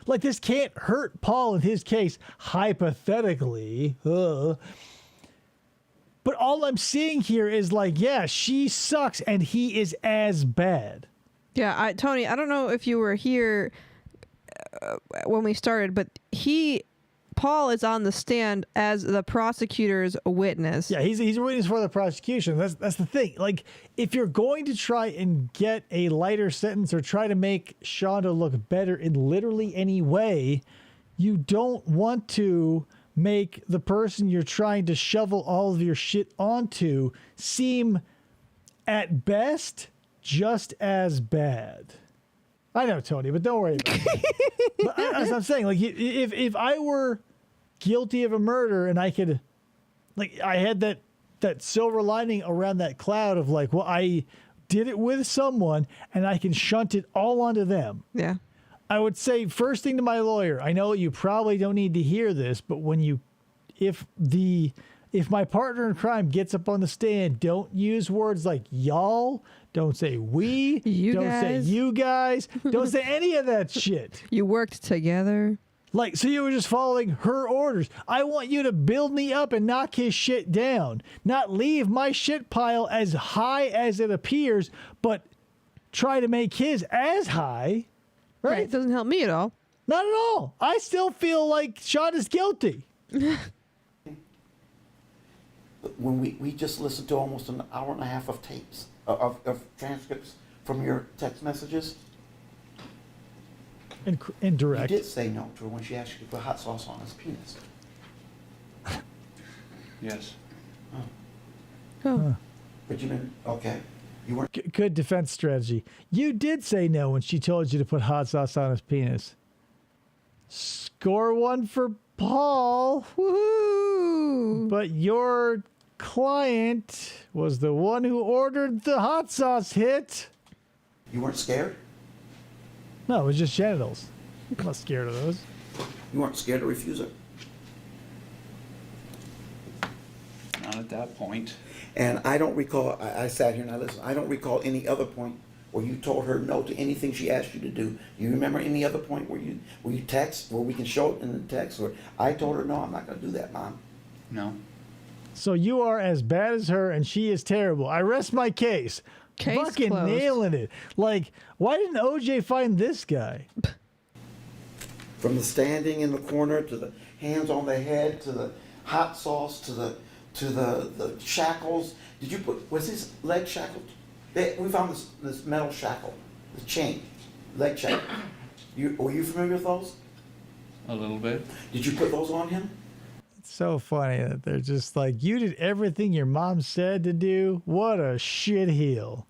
This can't hurt Paul in his case, hypothetically. But all I'm seeing here is she sucks and he is as bad. Yeah, Tony, I don't know if you were here when we started, but Paul is on the stand as the prosecutor's witness. Yeah, he's a witness for the prosecution. That's the thing. If you're going to try and get a lighter sentence or try to make Shanda look better in literally any way, you don't want to make the person you're trying to shovel all of your shit onto seem, at best, just as bad. I know, Tony, but don't worry about it. But as I'm saying, if I were guilty of a murder and I could, I had that silver lining around that cloud of I did it with someone and I can shunt it all onto them. Yeah. I would say first thing to my lawyer, I know you probably don't need to hear this, but if my partner in crime gets up on the stand, don't use words like y'all, don't say we, don't say you guys, don't say any of that shit. You worked together. So you were just following her orders. I want you to build me up and knock his shit down, not leave my shit pile as high as it appears, but try to make his as high. Right? It doesn't help me at all. Not at all. I still feel like Shanda's guilty. When we just listened to almost an hour and a half of tapes, of transcripts from your text messages, Indirect. you did say no to her when she asked you to put hot sauce on his penis. Yes. Oh. But you didn't, okay. You weren't. Good defense strategy. You did say no when she told you to put hot sauce on his penis. Score one for Paul. Woohoo! But your client was the one who ordered the hot sauce hit. You weren't scared? No, it was just genitals. I'm not scared of those. You weren't scared to refuse her? Not at that point. And I don't recall, I sat here and I listened, I don't recall any other point where you told her no to anything she asked you to do. You remember any other point where you text, where we can show it in the text, where I told her, no, I'm not going to do that, Mom? No. So you are as bad as her and she is terrible. I rest my case. Case Fucking closed. nailing it. Like, why didn't OJ find this guy? From the standing in the corner to the hands on the head to the hot sauce to the shackles. Did you put, was his leg shackled? We found this metal shackle, the chain, leg shackle. Were you familiar with those? A little bit. Did you put those on him? It's so funny that they're just like, you did everything your mom said to do. What a shitheel.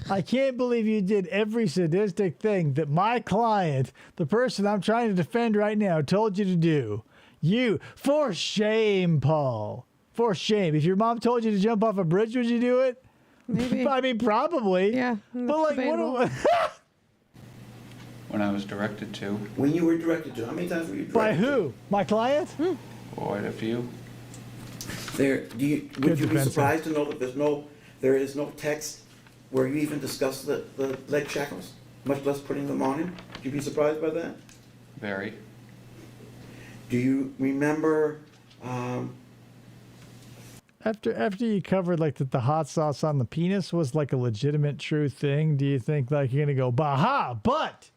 I can't believe you did every sadistic thing that my client, the person I'm trying to defend right now, told you to do. You, for shame, Paul. For shame. If your mom told you to jump off a bridge, would you do it? Maybe. I mean, probably. Yeah, But that's like, debatable. what? When I was directed to, When you were directed to, how many times were you directed By to? who? My client? quite a few. There, would you be defense. surprised to know that there is no text where you even discuss the leg shackles, much less putting them on him? Would you be surprised by that? Very. Do you remember, After you covered like that the hot sauce on the penis was like a legitimate true thing, do you think like you're gonna go baha? But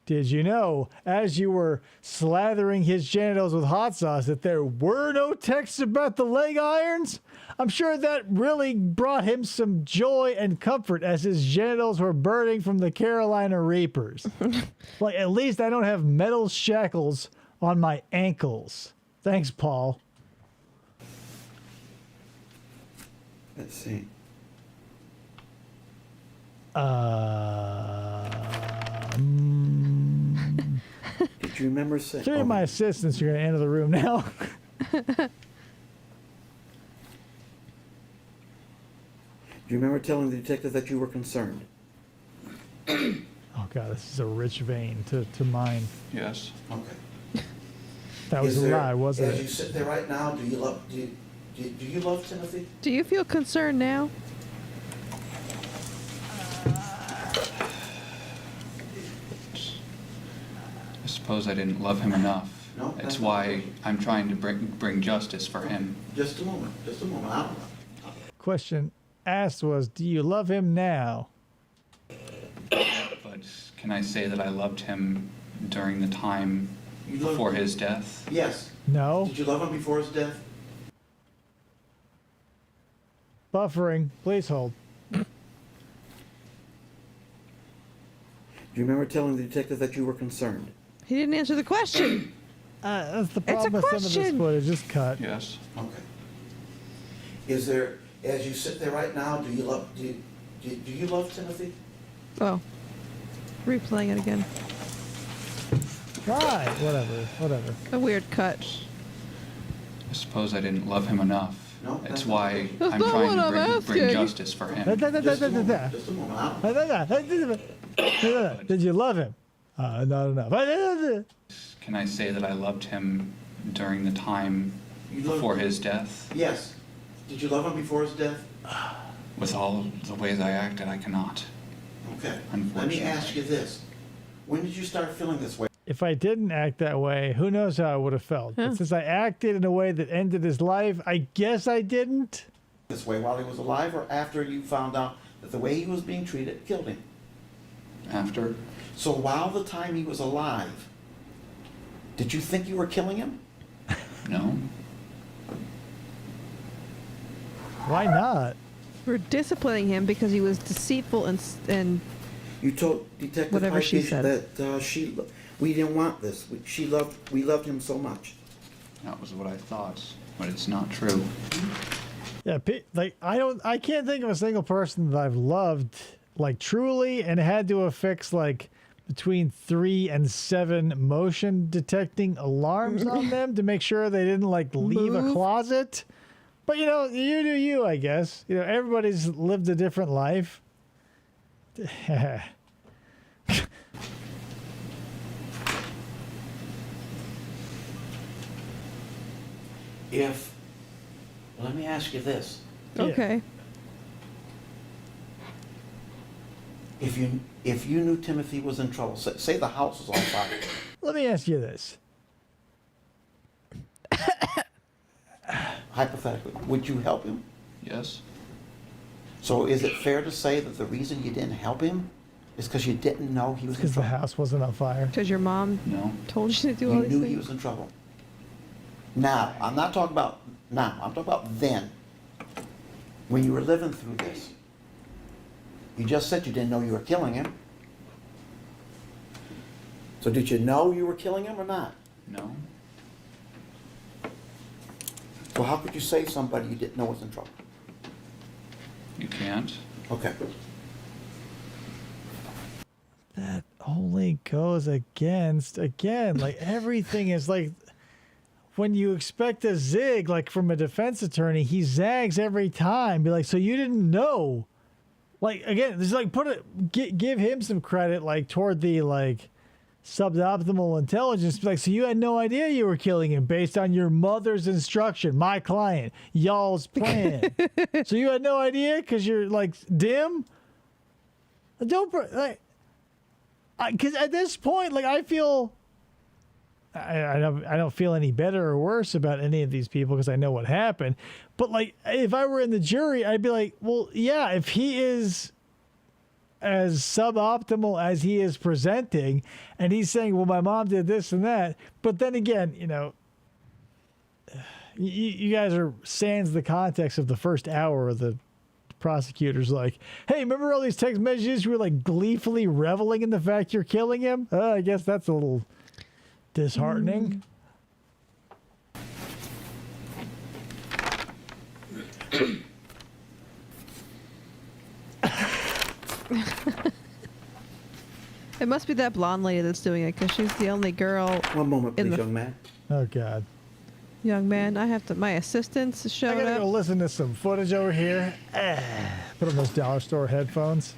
did you know as you were slathering his genitals with hot sauce that there were no texts about the leg irons? I'm sure that really brought him some joy and comfort as his genitals were burning from the Carolina Reapers. Like at least I don't have metal shackles on my ankles. Thanks, Paul. let's see. Did you remember saying? Three of my assistants are going to enter the room now. Do you remember telling the detective that you were concerned? Oh God, this is a rich vein to mine. Yes. Okay. That was Is a there- lie, wasn't As you it? sit there right now, do you love Timothy? Do you feel concerned now? I suppose I didn't love him enough. No, It's that's why I'm trying to bring justice for him. Just a moment. I don't know. Question asked was, do you love him now? But can I say that I loved him during the time You loved before him? his death? Yes. No. Did you love him before his death? Buffering. Please hold. Do you remember telling the detective that you were concerned? He didn't answer the question. That's the It's a problem with some of this question. footage. Just cut. Yes. Okay. Is there, as you sit there right now, do you love Timothy? Oh. Replaying it again. Right. Whatever. A weird cut. I suppose I didn't love him enough. No, It's that's why That's I'm not trying what to I'm bring asking. justice for him. Just a moment. Just a moment. Did you love him? Not enough. Can I say that I loved him during the time You loved before him? his death? Yes. Did you love him before his death? With all the ways I acted, I cannot. Okay. Let me Unfortunately. ask you this. When did you start feeling this way? If I didn't act that way, who knows how I would have felt. But since I acted in a way that ended his life, I guess I didn't. This way while he was alive or after you found out that the way he was being treated killed him? After? So while the time he was alive, did you think you were killing him? No. Why not? We're disciplining him because he was deceitful and You told Detective Whatever she Pike said. that we didn't want this. We loved him so much. That was what I thought, but it's not true. Yeah, like I can't think of a single person that I've loved like truly and had to affix like between 3 and 7 motion detecting alarms on them to make sure they didn't like leave a Move. closet. But you know, you do you, I guess. You know, everybody's lived a different life. Let me ask you this. Yeah. okay. If you knew Timothy was in trouble, say the house was on fire. Let me ask you this. Hypothetically, would you help him? Yes? So is it fair to say that the reason you didn't help him is because you didn't know he was in Because the trouble? house wasn't on fire. Because your mom No? told you to do all You these knew things. he was in trouble. Now, I'm not talking about now, I'm talking about then. When you were living through this. You just said you didn't know you were killing him. So did you know you were killing him or not? No? So how could you save somebody you didn't know was in trouble? You can't? Okay. that only goes against, again, like everything is like when you expect a zig, like from a defense attorney, he zags every time. Be like, so you didn't know. Like, again, there's like, give him some credit, like toward the like suboptimal intelligence. Be like, so you had no idea you were killing him based on your mother's instruction, my client, y'all's plan. So you had no idea because you're like dim. Don't like. Because at this point, like I feel, I don't feel any better or worse about any of these people because I know what happened. But like, if I were in the jury, I'd be like, well, yeah, if he is as suboptimal as he is presenting, and he's saying, well, my mom did this and that, but then again, you know, you guys are sans the context of the first hour of the prosecutor's like, hey, remember all these text messages you were like gleefully reveling in the fact you're killing him? I guess that's a little disheartening. It must be that blonde lady that's doing it because she's the only girl. One moment, In please, the- young man. Oh, God. Young man, I have to. My assistant's I showing gotta up. go listen to some footage over here. Put on those dollar store headphones.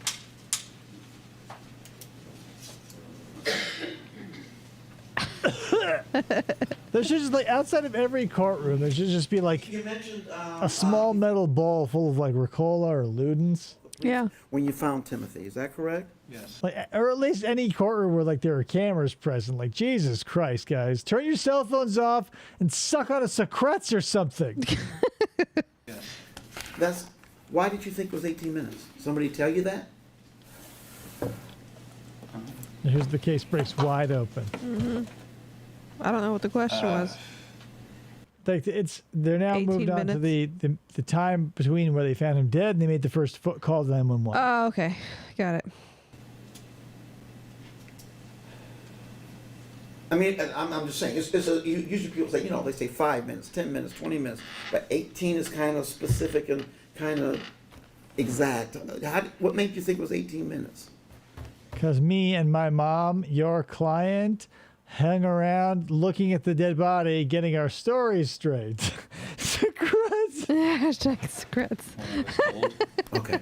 There should just, like, outside of every courtroom, there should just be, like, You mentioned a small metal bowl full of, like, Ricola or Ludens. Yeah. when you found Timothy. Is that correct? Yes. Like, or at least any courtroom where, like, there are cameras present. Like, Jesus Christ, guys. Turn your cell phones off and suck on a Secrets or something. That's why did you think it was 18 minutes? Somebody tell you that? Here's the case breaks wide open. I don't know what the question was. Like they're now 18 moved on to minutes? the time between where they found him dead and they made the first call to 911. Oh, okay. Got it. I mean, I'm just saying, usually people say, they say 5 minutes, 10 minutes, 20 minutes, but 18 is kind of specific and kind of exact. What made you think it was 18 minutes? Because me and my mom, your client, hung around looking at the dead body, getting our stories straight. Secrets. Hashtag secrets. Okay.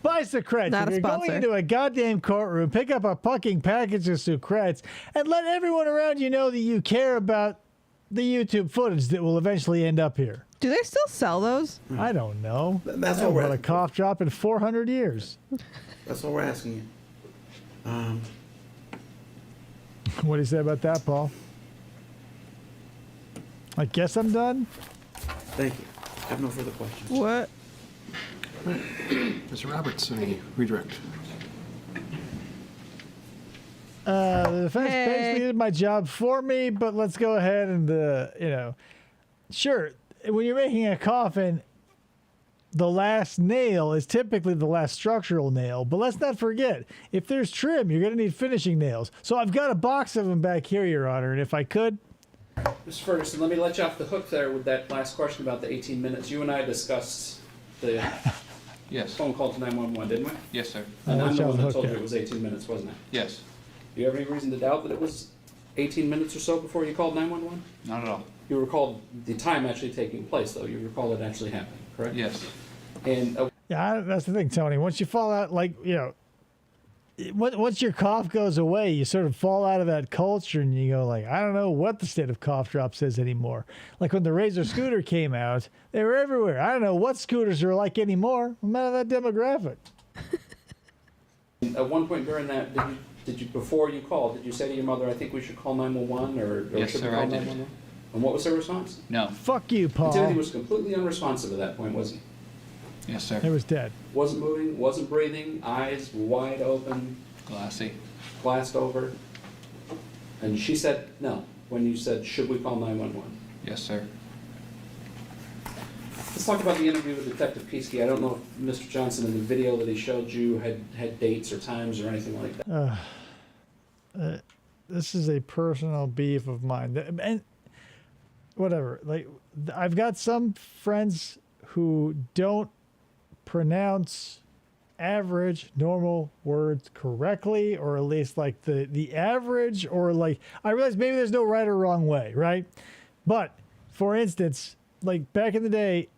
Buy Secrets. Not If a you're going sponsor. into a goddamn courtroom, pick up a fucking package of Secrets and let everyone around you know that you care about the YouTube footage that will eventually end up here. Do they still sell those? I don't know. That's I all haven't we're bought a asking. cough drop in 400 years. That's all we're asking you. What do you say about that, Paul? I guess I'm done. Thank you. I have no further questions. What? Mr. Roberts, any redirect? The defense Hey. basically did my job for me, but let's go ahead and, sure, when you're making a coffin, the last nail is typically the last structural nail, but let's not forget, if there's trim, you're going to need finishing nails. So I've got a box of them back here, Your Honor, and if I could, Mr. Ferguson, let me let you off the hook there with that last question about the 18 minutes. You and I discussed the Yes. phone call to 911, didn't we? Yes, sir. And let I'm you the off one the that hook told you there. it was 18 minutes, wasn't it? Yes. Do you have any reason to doubt that it was 18 minutes or so before you called 911? Not at all. You recalled the time actually taking place, though. You recall it actually happening, correct? Yes. And yeah, that's the thing, Tony. Once you fall out, once your cough goes away, you sort of fall out of that culture and you go like, I don't know what the state of cough drops is anymore. Like when the Razor scooter came out, they were everywhere. I don't know what scooters are like anymore. I'm out of that demographic. at one point during that, did you before you called, did you say to your mother, I think we should call 911 or Yes, should we sir, call I did. 911? And what was her response? No. Fuck you, Timothy Paul. was completely unresponsive at that point, wasn't he? Yes, sir. It was dead. Wasn't moving, wasn't breathing, eyes wide open, Glassy. glassed over. And she said no when you said, should we call 911? Yes, sir. Let's talk about the interview with Detective Peasky. I don't know if Mr. Johnson in the video that he showed you had dates or times or anything like that. This is a personal beef of mine. And whatever. Like, I've got some friends who don't pronounce average normal words correctly, or at least like the average, or like I realize maybe there's no right or wrong way, right? But for instance, like back in the day,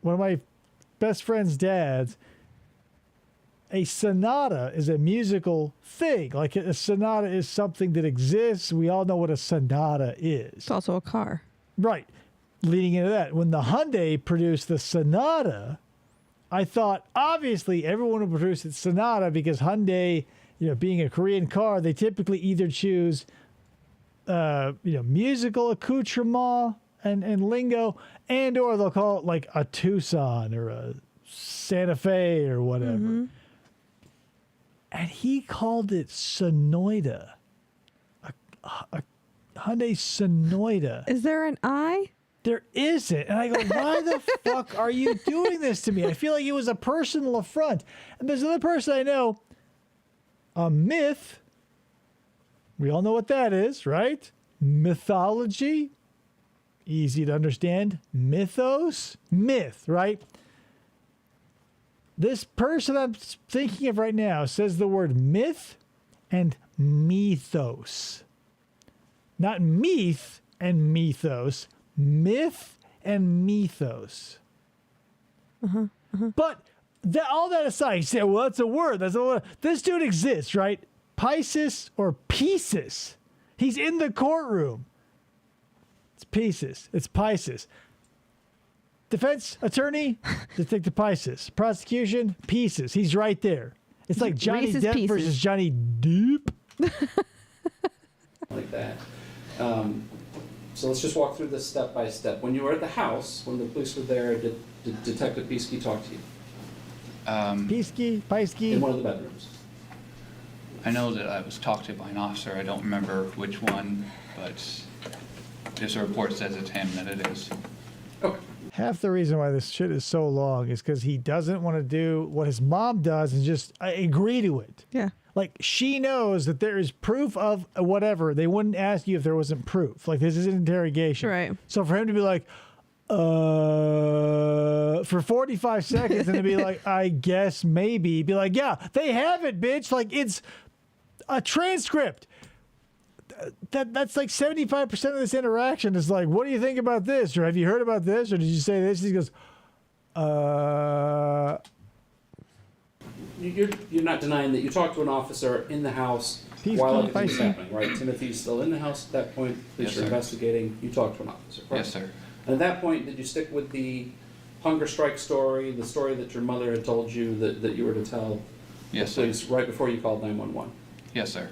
one of my best friend's dads, a sonata is a musical thing. Like a sonata is something that exists. We all know what a sonata is. It's also a car. Right. Leading into that, when the Hyundai produced the Sonata, I thought obviously everyone would produce the Sonata because Hyundai, being a Korean car, they typically either choose, musical accoutrement and lingo, and or they'll call it like a Tucson or a Santa Fe or whatever. Mm-hmm. And he called it Sonoida. A Hyundai Sonoida. Is there an I? There isn't. And I go, why the fuck are you doing this to me? I feel like it was a personal affront. And there's another person I know, a myth. We all know what that is, right? Mythology. Easy to understand. Mythos. Myth, right? This person I'm thinking of right now says the word myth and mythos. Not myth and mythos. Myth and mythos. But all that aside, you say, well, that's a word. That's a word. This dude exists, right? Pisces or Pisces. He's in the courtroom. It's Pisces. It's Pisces. Defense attorney, Detective Pisces. Prosecution, Pieces. He's right there. It's like Johnny Reese's Depp Pieces. versus Johnny Depp. Like that. So let's just walk through this step by step. When you were at the house, when the police were there, did Detective Piesky talk to you? Piesky. In one of the bedrooms? I know that I was talked to by an officer. I don't remember which one, but this report says it's him, that it is. Okay. Half the reason why this shit is so long is because he doesn't want to do what his mom does and just agree to it. Yeah. Like, she knows that there is proof of whatever. They wouldn't ask you if there wasn't proof. Like, this is an interrogation. Right. So for him to be like, for 45 seconds and to be like, I guess maybe, be like, yeah, they have it, bitch. Like, it's a transcript. That's like 75% of this interaction is like, what do you think about this? Or have you heard about this? Or did you say this? He goes, You're not denying that you talked to an officer in the house while everything was happening, right? Timothy's still in the house at that point. Police Yes, are sir. investigating. You talked to an officer, correct? Yes, sir. And at that point, did you stick with the hunger strike story, the story that your mother had told you that you were to tell Yes, the sir. police right before you called 911? Yes, sir.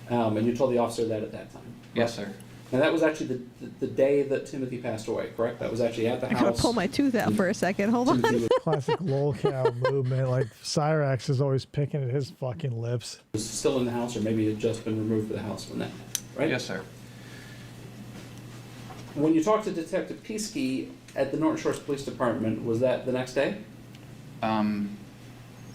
And you told the officer that at that time? Yes, sir. And that was actually the day that Timothy passed away, correct? That was actually at the I house. gotta pull my tooth out for a second. Hold on. Timothy classic lolcow movement. Like, Cyrax is always picking at his fucking lips. was still in the house, or maybe had just been removed from the house when that happened, right? Yes, sir. When you talked to Detective Piesky at the Norton Shores Police Department, was that the next day? I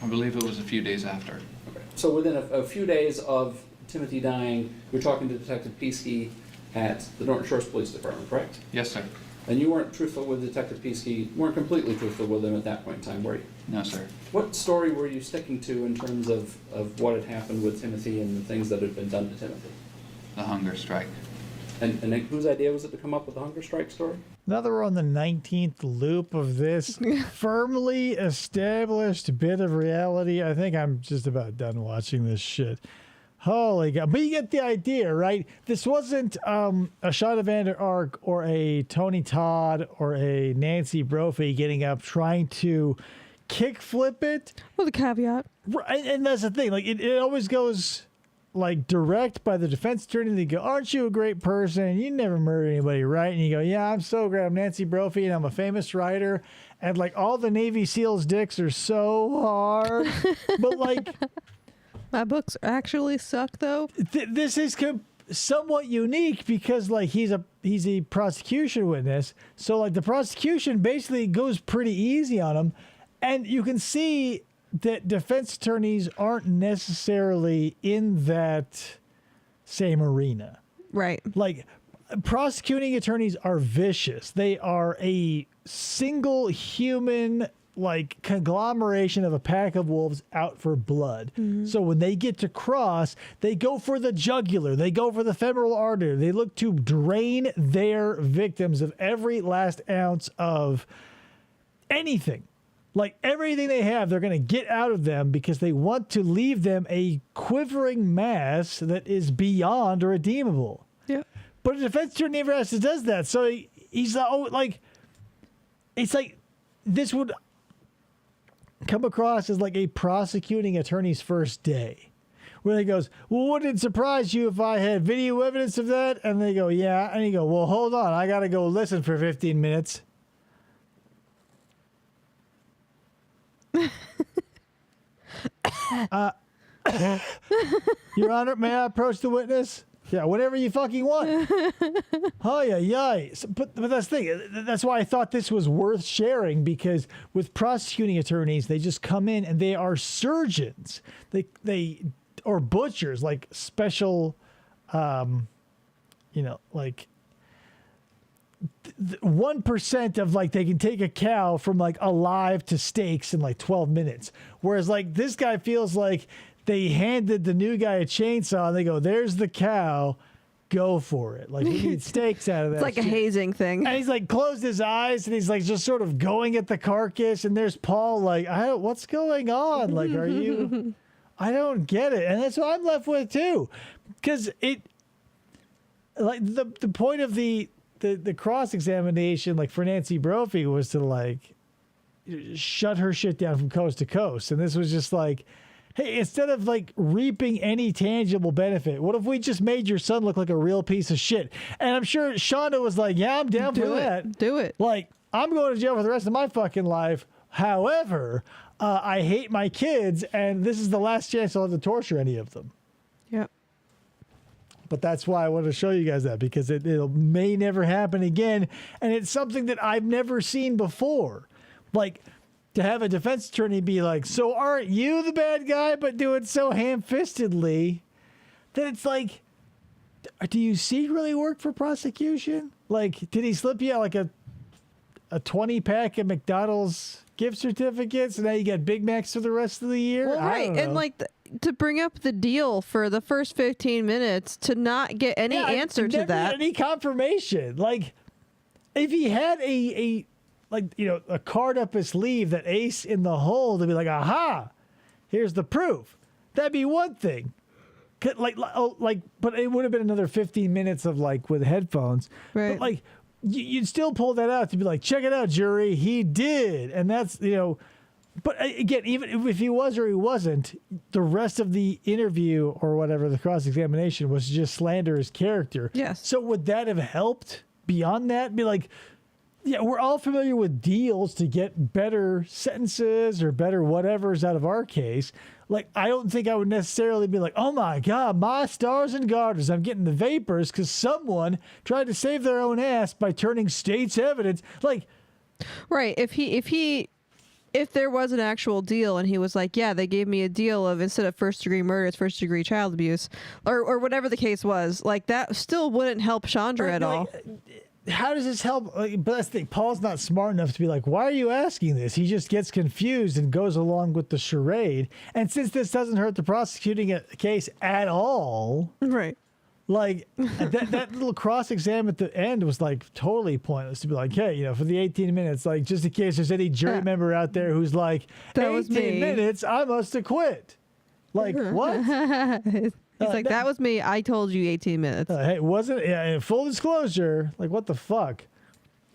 believe it was a few days after. Okay. So within a few days of Timothy dying, you're talking to Detective Piesky at the Norton Shores Police Department, correct? Yes, sir. And you weren't truthful with Detective Piesky, weren't completely truthful with him at that point in time, were you? No, sir. What story were you sticking to in terms of what had happened with Timothy and the things that had been done to Timothy? The hunger strike. And whose idea was it to come up with the hunger strike story? Now that we're on the 19th loop of this firmly established bit of reality, I think I'm just about done watching this shit. Holy God. But you get the idea, right? This wasn't a Shanda Vander Ark or a Tony Todd or a Nancy Brophy getting up trying to kickflip it. With a caveat. Right, and that's the thing. Like, it always goes like direct by the defense attorney. They go, aren't you a great person? You never murdered anybody, right? And you go, yeah, I'm so great. I'm Nancy Brophy and I'm a famous writer. And like all the Navy SEALs dicks are so hard. But like, My books actually suck though. this is somewhat unique because like he's a prosecution witness. So like the prosecution basically goes pretty easy on him. And you can see that defense attorneys aren't necessarily in that same arena. Right. Like, prosecuting attorneys are vicious. They are a single human like conglomeration of a pack of wolves out for blood. So when they get to cross, they go for the jugular, they go for the femoral artery, they look to drain their victims of every last ounce of anything. Like everything they have, they're going to get out of them because they want to leave them a quivering mass that is beyond redeemable. Yeah. But a defense attorney never actually does that. So he's like, it's like this would come across as like a prosecuting attorney's first day, where he goes, well, wouldn't it surprise you if I had video evidence of that? And they go, yeah. And you go, well, hold on, I got to go listen for 15 minutes. Your Honor, may I approach the witness? Yeah, whatever you fucking want. Oh, yeah. But that's the thing. That's why I thought this was worth sharing, because with prosecuting attorneys, they just come in and they are surgeons. They or butchers, like special, like 1% of like they can take a cow from like alive to steaks in like 12 minutes. Whereas like this guy feels like they handed the new guy a chainsaw and they go, there's the cow, go for it. Like we need steaks out of that. It's like a hazing thing. And he's like closed his eyes and he's like just sort of going at the carcass. And there's Paul like, what's going on? Like, are you, I don't get it. And that's what I'm left with too. Because it, like the point of the cross-examination, like for Nancy Brophy, was to like shut her shit down from coast to coast. And this was just like, hey, instead of like reaping any tangible benefit, what if we just made your son look like a real piece of shit? And I'm sure Shanda was like, yeah, I'm down for that. Do it. Like, I'm going to jail for the rest of my fucking life. However, I hate my kids, and this is the last chance I'll have to torture any of them. Yep. But that's why I wanted to show you guys that, because it may never happen again. And it's something that I've never seen before. Like, to have a defense attorney be like, so aren't you the bad guy, but do it so ham-fistedly that it's like, do you secretly work for prosecution? Like, did he slip you like a 20-pack of McDonald's gift certificates, and now you got Big Macs for the rest of the year? Well, right. And like to bring up the deal for the first 15 minutes to not get any answer to that. Any confirmation. Like, if he had a card up his sleeve that ace in the hole to be like, aha, here's the proof, that'd be one thing. But it would have been another 15 minutes of like with headphones. Right. But like, you'd still pull that out to be like, check it out, jury, he did. And that's, but again, even if he was or he wasn't, the rest of the interview or whatever, the cross-examination, was just slander his character. Yes. So would that have helped beyond that? Be like, yeah, we're all familiar with deals to get better sentences or better whatevers out of our case. Like, I don't think I would necessarily be like, oh my God, my stars and garters, I'm getting the vapors because someone tried to save their own ass by turning state's evidence. Like, right. If there was an actual deal and he was like, yeah, they gave me a deal of instead of first-degree murder, it's first-degree child abuse, or whatever the case was, like that still wouldn't help Chandra at all. How does this help? But that's the thing. Paul's not smart enough to be like, why are you asking this? He just gets confused and goes along with the charade. And since this doesn't hurt the prosecuting case at all, right? Like that little cross-exam at the end was like totally pointless to be like, hey, for the 18 minutes, like just in case there's any jury member out there who's like, that was 18 me. minutes, I must have quit. Like, what? He's like, that was me. I told you 18 minutes. Hey, wasn't it? Yeah, full disclosure, like, what the fuck?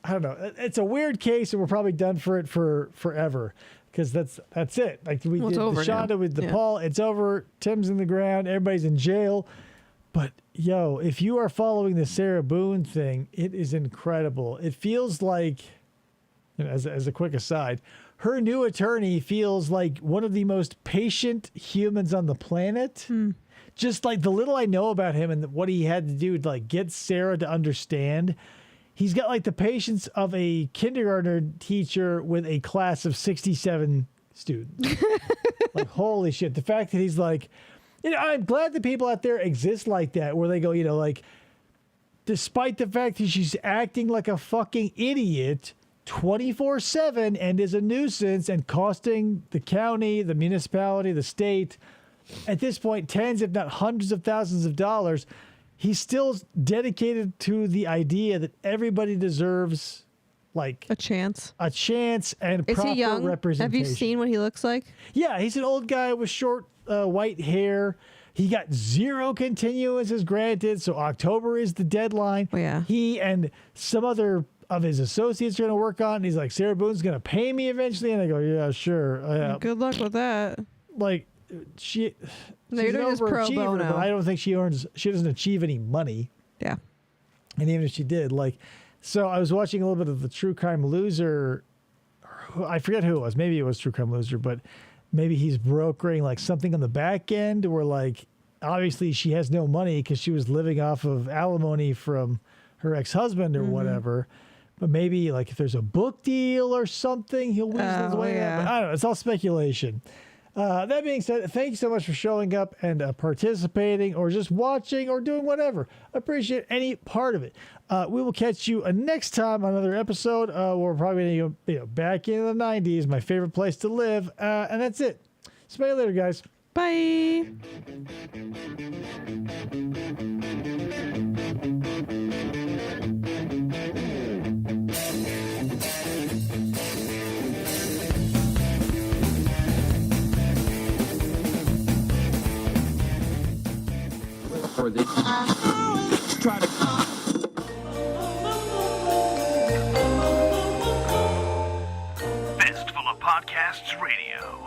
I don't know. It's a weird case, and we're probably done for it for forever, because that's it. Like we did the Shanda with the Paul. It's over. Tim's in the ground. Everybody's in jail. But if you are following the Sarah Boone thing, it is incredible. It feels like, as a quick aside, her new attorney feels like one of the most patient humans on the planet. Just like the little I know about him and what he had to do to like get Sarah to understand, he's got like the patience of a kindergartner teacher with a class of 67 students. Like, holy shit. The fact that he's like, I'm glad that people out there exist like that, where they go, like, despite the fact that she's acting like a fucking idiot, 24/7 and is a nuisance and costing the county, the municipality, the state, at this point, tens, if not hundreds of thousands of dollars, he's still dedicated to the idea that everybody deserves like A chance. and Is proper he young? representation. Have you seen what he looks like? Yeah, he's an old guy with short white hair. He got 0 continuances granted, so October is the deadline. Oh, yeah. He and some other of his associates are going to work on it. And he's like, Sarah Boone's going to pay me eventually. And I go, yeah, sure. Good luck with that. Like, she's They're an doing this pro overachiever, bono. but I don't think she doesn't achieve any money. Yeah. And even if she did, like, so I was watching a little bit of the True Crime Loser. I forget who it was. Maybe it was True Crime Loser, but maybe he's brokering like something on the back end where like, obviously she has no money because she was living off of alimony from her ex-husband or whatever. But maybe like if there's a book deal or something, he'll weasel his way out. But I don't know. It's all speculation. That being said, thank you so much for showing up and participating or just watching or doing whatever. I appreciate any part of it. We will catch you next time on another episode. We're probably going to go back into the 90s, my favorite place to live. And that's it. See you later, guys. Bye. For the Try to. Fistful of Podcasts Radio.